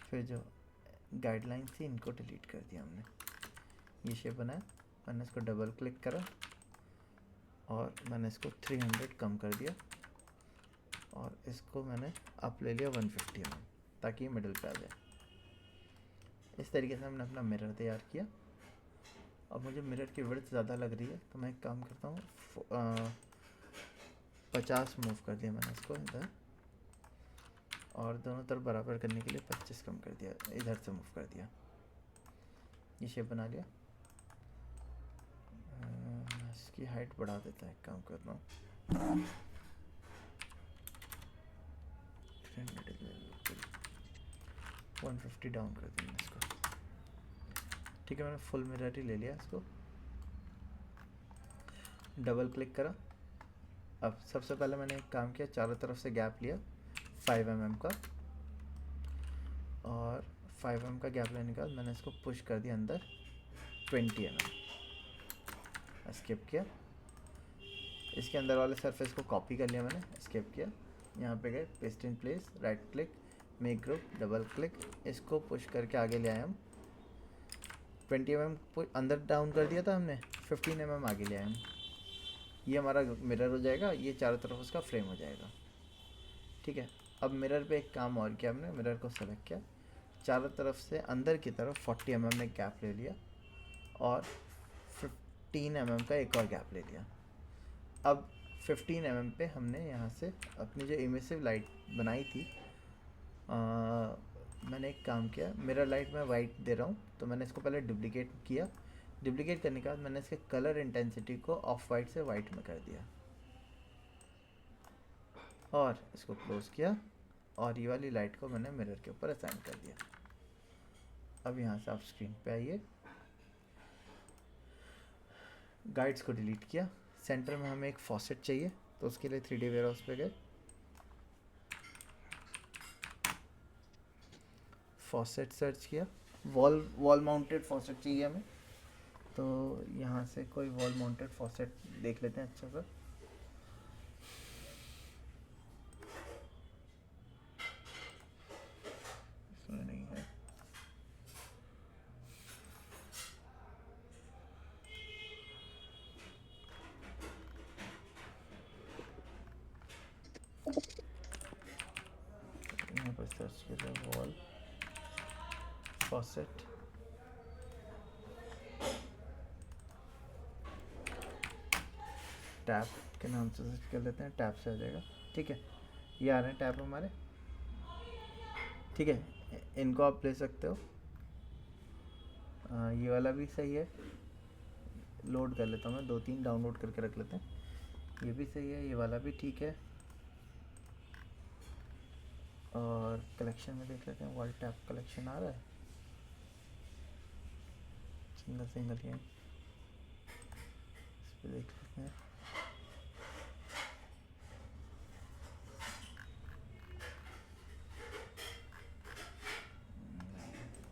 फिर जो गाइडलाइन थी इनको डिलीट कर दिया हमने। ये शेप बनाया, मैंने इसको डबल क्लिक करा और मैंने इसको 300 कम कर दिया और इसको मैंने अप ले लिया 150 mm ताकि मिडिल पे आ जाए। इस तरीके से हमने अपना मिरर तैयार किया। अब मुझे मिरर की विड्थ ज़्यादा लग रही है तो मैं एक काम करता हूँ, 50 मूव कर दिया मैंने इसको इधर, और दोनों तरफ बराबर करने के लिए 25 कम कर दिया, इधर से मूव कर दिया। ये शेप बना लिया। इसकी हाइट बढ़ा देता है, एक काम करता हूँ, 150 डाउन कर दिया इसको, ठीक है। मैंने फुल मिरर ही ले लिया इसको, डबल क्लिक करा। अब सबसे पहले मैंने एक काम किया, चारों तरफ से गैप लिया 5 mm का, और 5 mm का गैप लेने के बाद मैंने इसको पुश कर दिया अंदर 20 mm, एस्केप किया। इसके अंदर वाले सरफेस को कॉपी कर लिया मैंने, एस्केप किया, यहाँ पे गए, paste in place, right click, make group, double click, इसको पुश करके आगे ले आए हम। 20 mm अंदर डाउन कर दिया था हमने, 15 mm आगे ले आए हम। ये हमारा मिरर हो जाएगा, ये चारों तरफ उसका फ्रेम हो जाएगा, ठीक है। अब मिरर पे एक काम और किया हमने, मिरर को सेलेक्ट किया, चारों तरफ से अंदर की तरफ 40 mm में गैप ले लिया और 15 mm का एक और गैप ले लिया। अब 15 mm पे हमने यहाँ से अपनी जो इमिसिव लाइट बनाई थी, मैंने एक काम किया, मिरर लाइट में वाइट दे रहा हूँ तो मैंने इसको पहले डुप्लिकेट किया। डुप्लिकेट करने के बाद मैंने इसके कलर इंटेंसिटी को ऑफ वाइट से वाइट में कर दिया और इसको क्लोज किया, और ये वाली लाइट को मैंने मिरर के ऊपर असाइन कर दिया। अब यहाँ से आप स्क्रीन पे आइए, गाइड्स को डिलीट किया, सेंटर में हमें एक फॉसेट चाहिए तो उसके लिए 3D वेयरहाउस पे गए, फॉसेट सर्च किया, वॉल माउंटेड फॉसेट चाहिए हमें, तो यहाँ से कोई वॉल माउंटेड फॉसेट देख लेते हैं अच्छा सा। इसमें नहीं है, यहाँ पर सर्च किया वॉल फॉसेट, टैप के नाम से सर्च कर लेते हैं, टैप से आ जाएगा, ठीक है। ये आ रहे हैं टैप हमारे, ठीक है। इनको आप ले सकते हो, ये वाला भी सही है, लोड कर लेता हूँ मैं, 2-3 डाउनलोड करके रख लेते हैं। ये भी सही है, ये वाला भी ठीक है, और कलेक्शन में देख लेते हैं, वॉल टैप कलेक्शन आ रहा है, सिंगल सिंगल ये इस पर देख लेते हैं।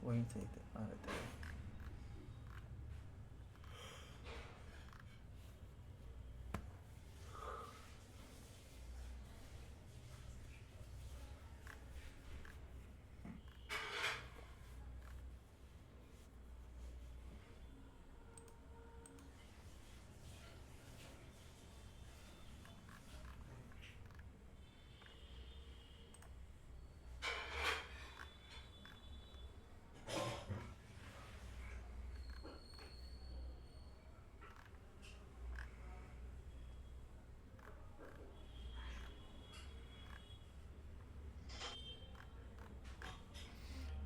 वहीं सही थे, आ रहे थे।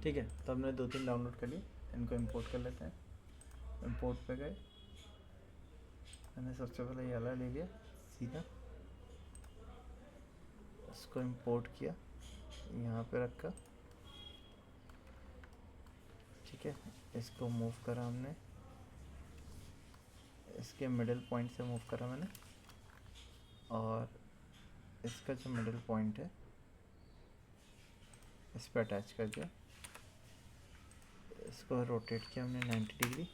ठीक है, तो हमने 2-3 डाउनलोड कर लिए, इनको इंपोर्ट कर लेते हैं। इंपोर्ट पे गए, मैंने सबसे पहले ये वाला ले लिया सीधा, इसको इंपोर्ट किया, यहाँ पे रखा। ठीक है, इसको मूव करा हमने, इसके मिडिल पॉइंट से मूव करा मैंने, और इसका जो मिडिल पॉइंट है इस पर अटैच कर दिया। इसको रोटेट किया हमने 90 डिग्री,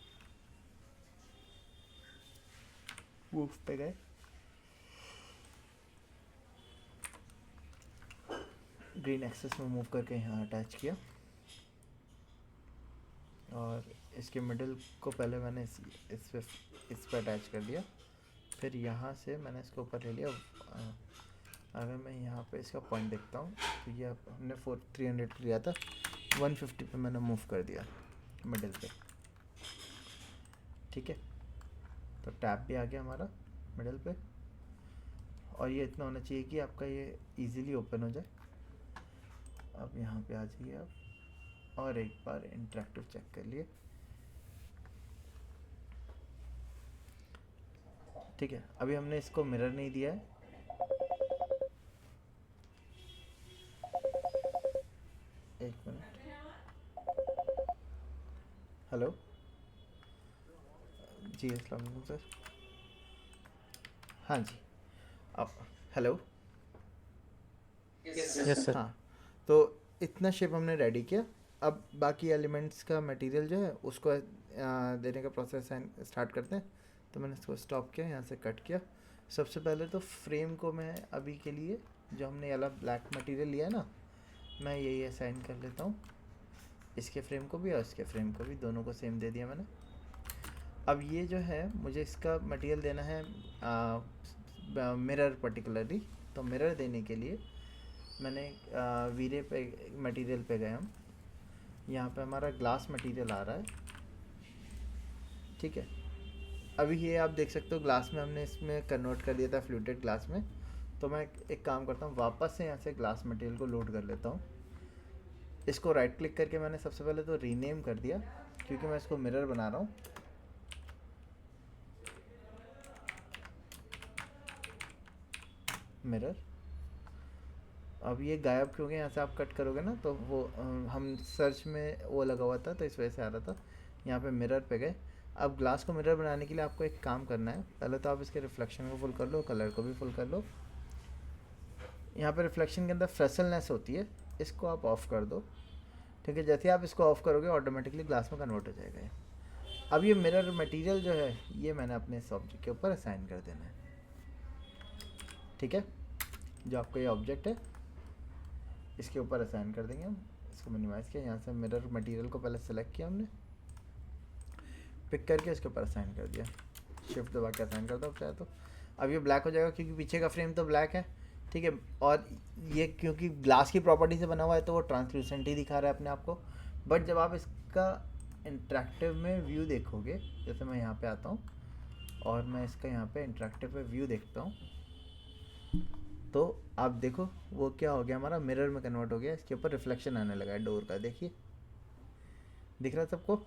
मूव पे गए, ग्रीन एक्सेस में मूव करके यहाँ अटैच किया, और इसके मिडिल को पहले मैंने इस पे अटैच कर दिया। फिर यहाँ से मैंने इसको ऊपर ले लिया। अगर मैं यहाँ पे इसका पॉइंट देखता हूँ तो ये हमने 300 लिया था, 150 पे मैंने मूव कर दिया मिडिल पे। ठीक है, तो टैब भी आ गया हमारा मिडिल पे, और ये इतना होना चाहिए कि आपका ये इजीली ओपन हो जाए। अब यहाँ पे आ जाइए आप, और एक बार इंटरेक्टिव चेक कर लिए। ठीक है, अभी हमने इसको मिरर नहीं दिया है। एक मिनट, हेलो जी, अस्सलाम वालेकुम सर। हाँ जी, अब हेलो। Yes sir. हाँ, तो इतना शेप हमने रेडी किया। अब बाकी एलिमेंट्स का मटेरियल जो है उसको देने का प्रोसेस स्टार्ट करते हैं। तो मैंने इसको स्टॉप किया, यहाँ से कट किया। सबसे पहले तो फ्रेम को मैं अभी के लिए, जो हमने ये वाला ब्लैक मटेरियल लिया है ना, मैं यही असाइन कर लेता हूँ। इसके फ्रेम को भी और इसके फ्रेम को भी, दोनों को सेम दे दिया मैंने। अब ये जो है मुझे इसका मटेरियल देना है मिरर पर्टिकुलरली। तो मिरर देने के लिए मैंने वीरे पे मटेरियल पे गए हम, यहाँ पे हमारा ग्लास मटेरियल आ रहा है। ठीक है, अभी ये आप देख सकते हो ग्लास में हमने इसमें कन्वर्ट कर दिया था फ्लूटेड ग्लास में। तो मैं एक काम करता हूँ, वापस से यहाँ से ग्लास मटेरियल को लोड कर लेता हूँ। इसको राइट क्लिक करके मैंने सबसे पहले तो रीनेम कर दिया, क्योंकि मैं इसको मिरर बना रहा हूँ। मिरर, अब ये गायब क्यों गया, यहाँ से आप कट करोगे ना तो वो हम सर्च में वो लगा हुआ था तो इस वजह से आ रहा था। यहाँ पे मिरर पे गए। अब ग्लास को मिरर बनाने के लिए आपको एक काम करना है, पहले तो आप इसके रिफ्लेक्शन को फुल कर लो, कलर को भी फुल कर लो। यहाँ पे रिफ्लेक्शन के अंदर फ्रेसलनेस होती है, इसको आप ऑफ़ कर दो। ठीक है, जैसे आप इसको ऑफ़ करोगे ऑटोमेटिकली ग्लास में कन्वर्ट हो जाएगा ये। अब ये मिरर मटेरियल जो है ये मैंने अपने इस ऑब्जेक्ट के ऊपर असाइन कर देना है। ठीक है, जो आपका ये ऑब्जेक्ट है इसके ऊपर असाइन कर देंगे हम। इसको मिनिमाइज़ किया, यहाँ से मिरर मटेरियल को पहले सेलेक्ट किया हमने, पिक करके इसके ऊपर असाइन कर दिया। शिफ्ट दबा के असाइन कर दो चाहे तो। अब ये ब्लैक हो जाएगा क्योंकि पीछे का फ्रेम तो ब्लैक है। ठीक है, और ये क्योंकि ग्लास की प्रॉपर्टी से बना हुआ है तो वो ट्रांसल्यूसेंट ही दिखा रहा है अपने आप को। बट जब आप इसका इंटरेक्टिव में व्यू देखोगे, जैसे मैं यहाँ पे आता हूँ और मैं इसका यहाँ पे इंटरेक्टिव में व्यू देखता हूँ, तो आप देखो वो क्या हो गया, हमारा मिरर में कन्वर्ट हो गया। इसके ऊपर रिफ्लेक्शन आने लगा है डोर का, देखिए दिख रहा है सबको।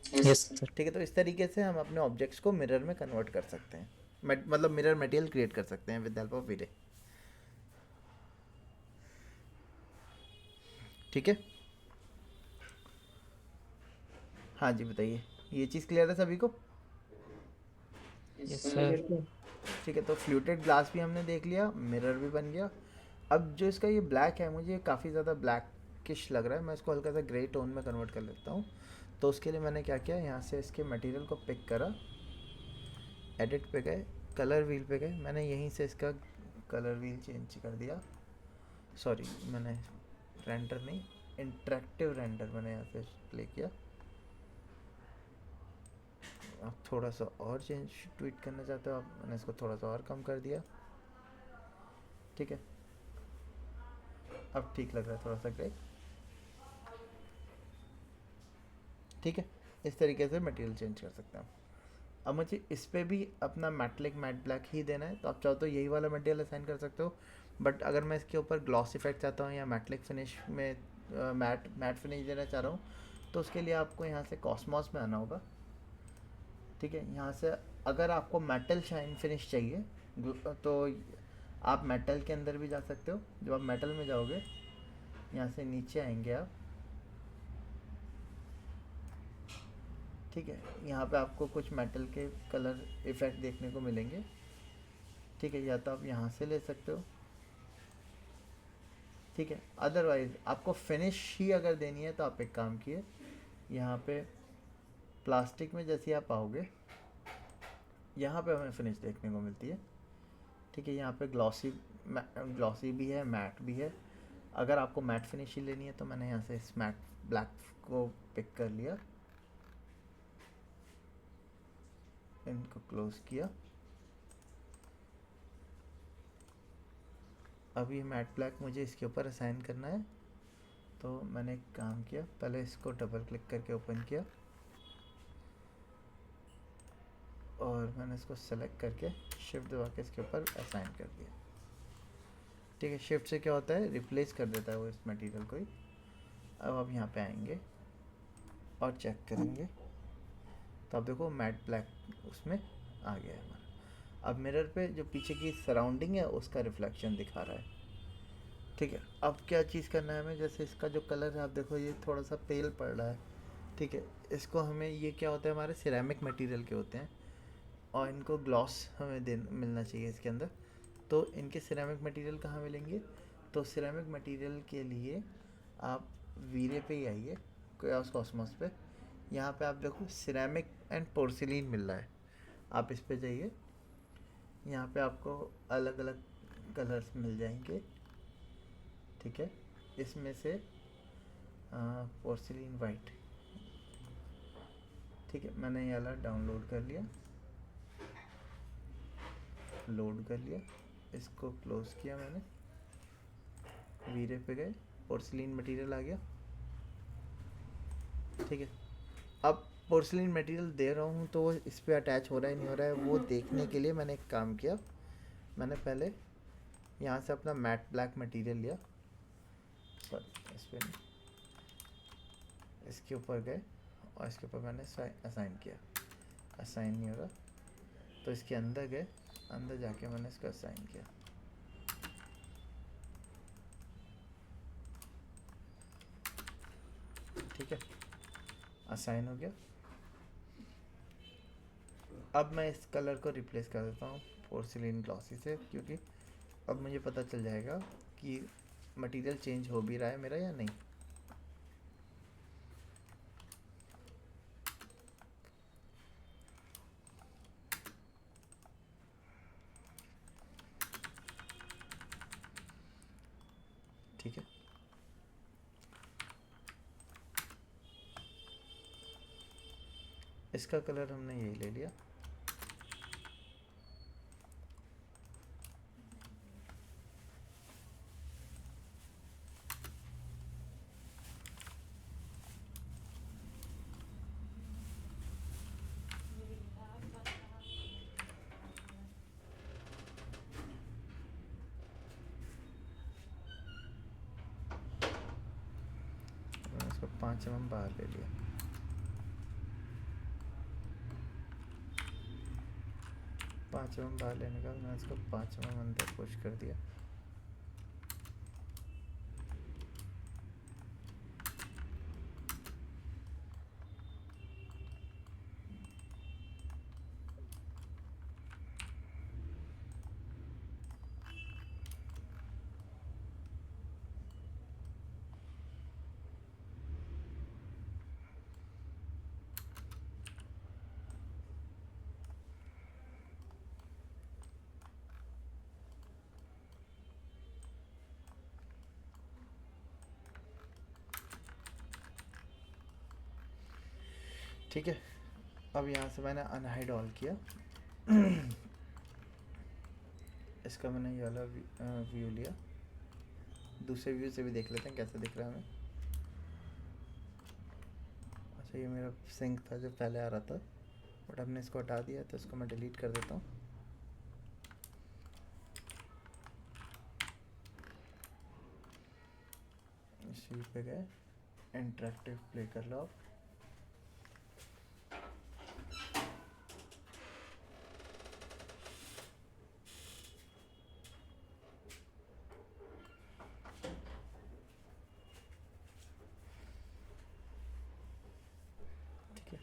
Yes sir. ठीक है, तो इस तरीके से हम अपने ऑब्जेक्ट्स को मिरर में कन्वर्ट कर सकते हैं, मतलब मिरर मटेरियल क्रिएट कर सकते हैं विद द हेल्प ऑफ वीरे। ठीक है, हाँ जी बताइए, ये चीज़ क्लियर है सभी को? Yes sir. ठीक है, तो फ्लूटेड ग्लास भी हमने देख लिया, मिरर भी बन गया। अब जो इसका ये ब्लैक है, मुझे काफ़ी ज़्यादा ब्लैकिश लग रहा है, मैं इसको हल्का सा ग्रे टोन में कन्वर्ट कर लेता हूँ। तो उसके लिए मैंने क्या किया, यहाँ से इसके मटेरियल को पिक करा, एडिट पे गए, कलर व्हील पे गए, मैंने यहीं से इसका कलर व्हील चेंज कर दिया। सॉरी, मैंने रेंडर नहीं, इंटरेक्टिव रेंडर मैंने यहाँ से प्ले किया। आप थोड़ा सा और चेंज ट्वीट करना चाहते हो आप, मैंने इसको थोड़ा सा और कम कर दिया। ठीक है, अब ठीक लग रहा है थोड़ा सा ग्रे। ठीक है, इस तरीके से मटेरियल चेंज कर सकते हैं। अब मुझे इस पे भी अपना मैटलिक मैट ब्लैक ही देना है, तो आप चाहो तो यही वाला मटेरियल असाइन कर सकते हो। बट अगर मैं इसके ऊपर ग्लॉस इफेक्ट चाहता हूँ या मैटलिक फिनिश में मैट मैट फिनिश देना चाह रहा हूँ, तो उसके लिए आपको यहाँ से कॉस्मॉस में आना होगा। ठीक है, यहाँ से अगर आपको मेटल शाइन फिनिश चाहिए तो आप मेटल के अंदर भी जा सकते हो। जब आप मेटल में जाओगे, यहाँ से नीचे आएंगे आप, ठीक है, यहाँ पे आपको कुछ मेटल के कलर इफेक्ट देखने को मिलेंगे। ठीक है, या तो आप यहाँ से ले सकते हो, ठीक है। अदरवाइज़ आपको फिनिश ही अगर देनी है तो आप एक काम किए, यहाँ पे प्लास्टिक में जैसे आप आओगे, यहाँ पे हमें फिनिश देखने को मिलती है। ठीक है, यहाँ पे ग्लॉसी भी है, मैट भी है। अगर आपको मैट फिनिश ही लेनी है तो मैंने यहाँ से इस मैट ब्लैक को पिक कर लिया, इनको क्लोज किया। अब ये मैट ब्लैक मुझे इसके ऊपर असाइन करना है, तो मैंने एक काम किया, पहले इसको डबल क्लिक करके ओपन किया और मैंने इसको सेलेक्ट करके शिफ्ट दबा के इसके ऊपर असाइन कर दिया। ठीक है, शिफ्ट से क्या होता है, रिप्लेस कर देता है वो इस मटेरियल को ही। अब आप यहाँ पे आएंगे और चेक करेंगे तो आप देखो मैट ब्लैक उसमें आ गया है हमारा। अब मिरर पे जो पीछे की सराउंडिंग है उसका रिफ्लेक्शन दिखा रहा है। ठीक है, अब क्या चीज़ करना है हमें, जैसे इसका जो कलर है आप देखो ये थोड़ा सा पेल पड़ रहा है। ठीक है, इसको हमें, ये क्या होता है, हमारे सिरेमिक मटेरियल के होते हैं और इनको ग्लॉस हमें मिलना चाहिए इसके अंदर। तो इनके सिरेमिक मटेरियल कहाँ मिलेंगे, तो सिरेमिक मटेरियल के लिए आप वीरे पे ही आइए, क्योस कॉस्मोस पे। यहाँ पे आप देखो सिरेमिक एंड पोर्सिलीन मिल रहा है, आप इस पे जाइए। यहाँ पे आपको अलग अलग कलर्स मिल जाएंगे। ठीक है, इसमें से पोर्सिलीन वाइट, ठीक है, मैंने ये वाला डाउनलोड कर लिया, लोड कर लिया, इसको क्लोज किया मैंने, वीरे पे गए, पोर्सिलीन मटेरियल आ गया। ठीक है, अब पोर्सिलीन मटेरियल दे रहा हूँ तो वो इस पर अटैच हो रहा है नहीं हो रहा है वो देखने के लिए मैंने एक काम किया, मैंने पहले यहाँ से अपना मैट ब्लैक मटेरियल लिया, सॉरी इस पर नहीं, इसके ऊपर गए और इसके ऊपर मैंने असाइन किया, असाइन नहीं हो रहा तो इसके अंदर गए, अंदर जाके मैंने इसको असाइन किया। ठीक है, असाइन हो गया। अब मैं इस कलर को रिप्लेस कर देता हूँ पोर्सिलीन ग्लॉसी से, क्योंकि अब मुझे पता चल जाएगा कि मटेरियल चेंज हो भी रहा है मेरा या नहीं। ठीक है, इसका कलर हमने यही ले लिया। मैंने इसको 5 mm बाहर ले लिया। पाँच mm बाहर लेने का मैंने इसको 5 mm अंदर पुश कर दिया। ठीक है, अब यहाँ से मैंने अनहाइड ऑल किया। इसका मैंने ये वाला व्यू लिया, दूसरे व्यू से भी देख लेते हैं कैसे दिख रहा है हमें। अच्छा, ये मेरा सिंक था जो पहले आ रहा था, बट हमने इसको हटा दिया तो इसको मैं डिलीट कर देता हूँ। इस सी पे गए, इंटरेक्टिव प्ले कर लो आप। ठीक है,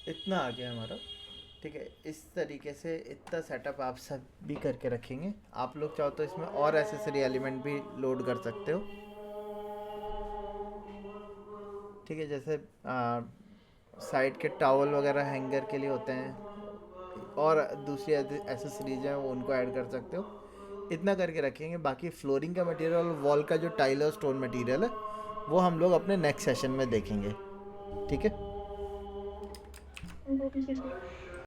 इतना आ गया हमारा। ठीक है, इस तरीके से इतना सेटअप आप सब भी करके रखेंगे। आप लोग चाहो तो इसमें और एसेसरी एलिमेंट भी लोड कर सकते हो। ठीक है, जैसे साइड के टॉवल वगैरह हैंगर के लिए होते हैं, और दूसरी एसेसरीज हैं वो उनको ऐड कर सकते हो। इतना करके रखेंगे। बाकी फ्लोरिंग का मटेरियल और वॉल का जो टाइल और स्टोन मटेरियल है वो हम लोग अपने नेक्स्ट सेशन में देखेंगे। ठीक है।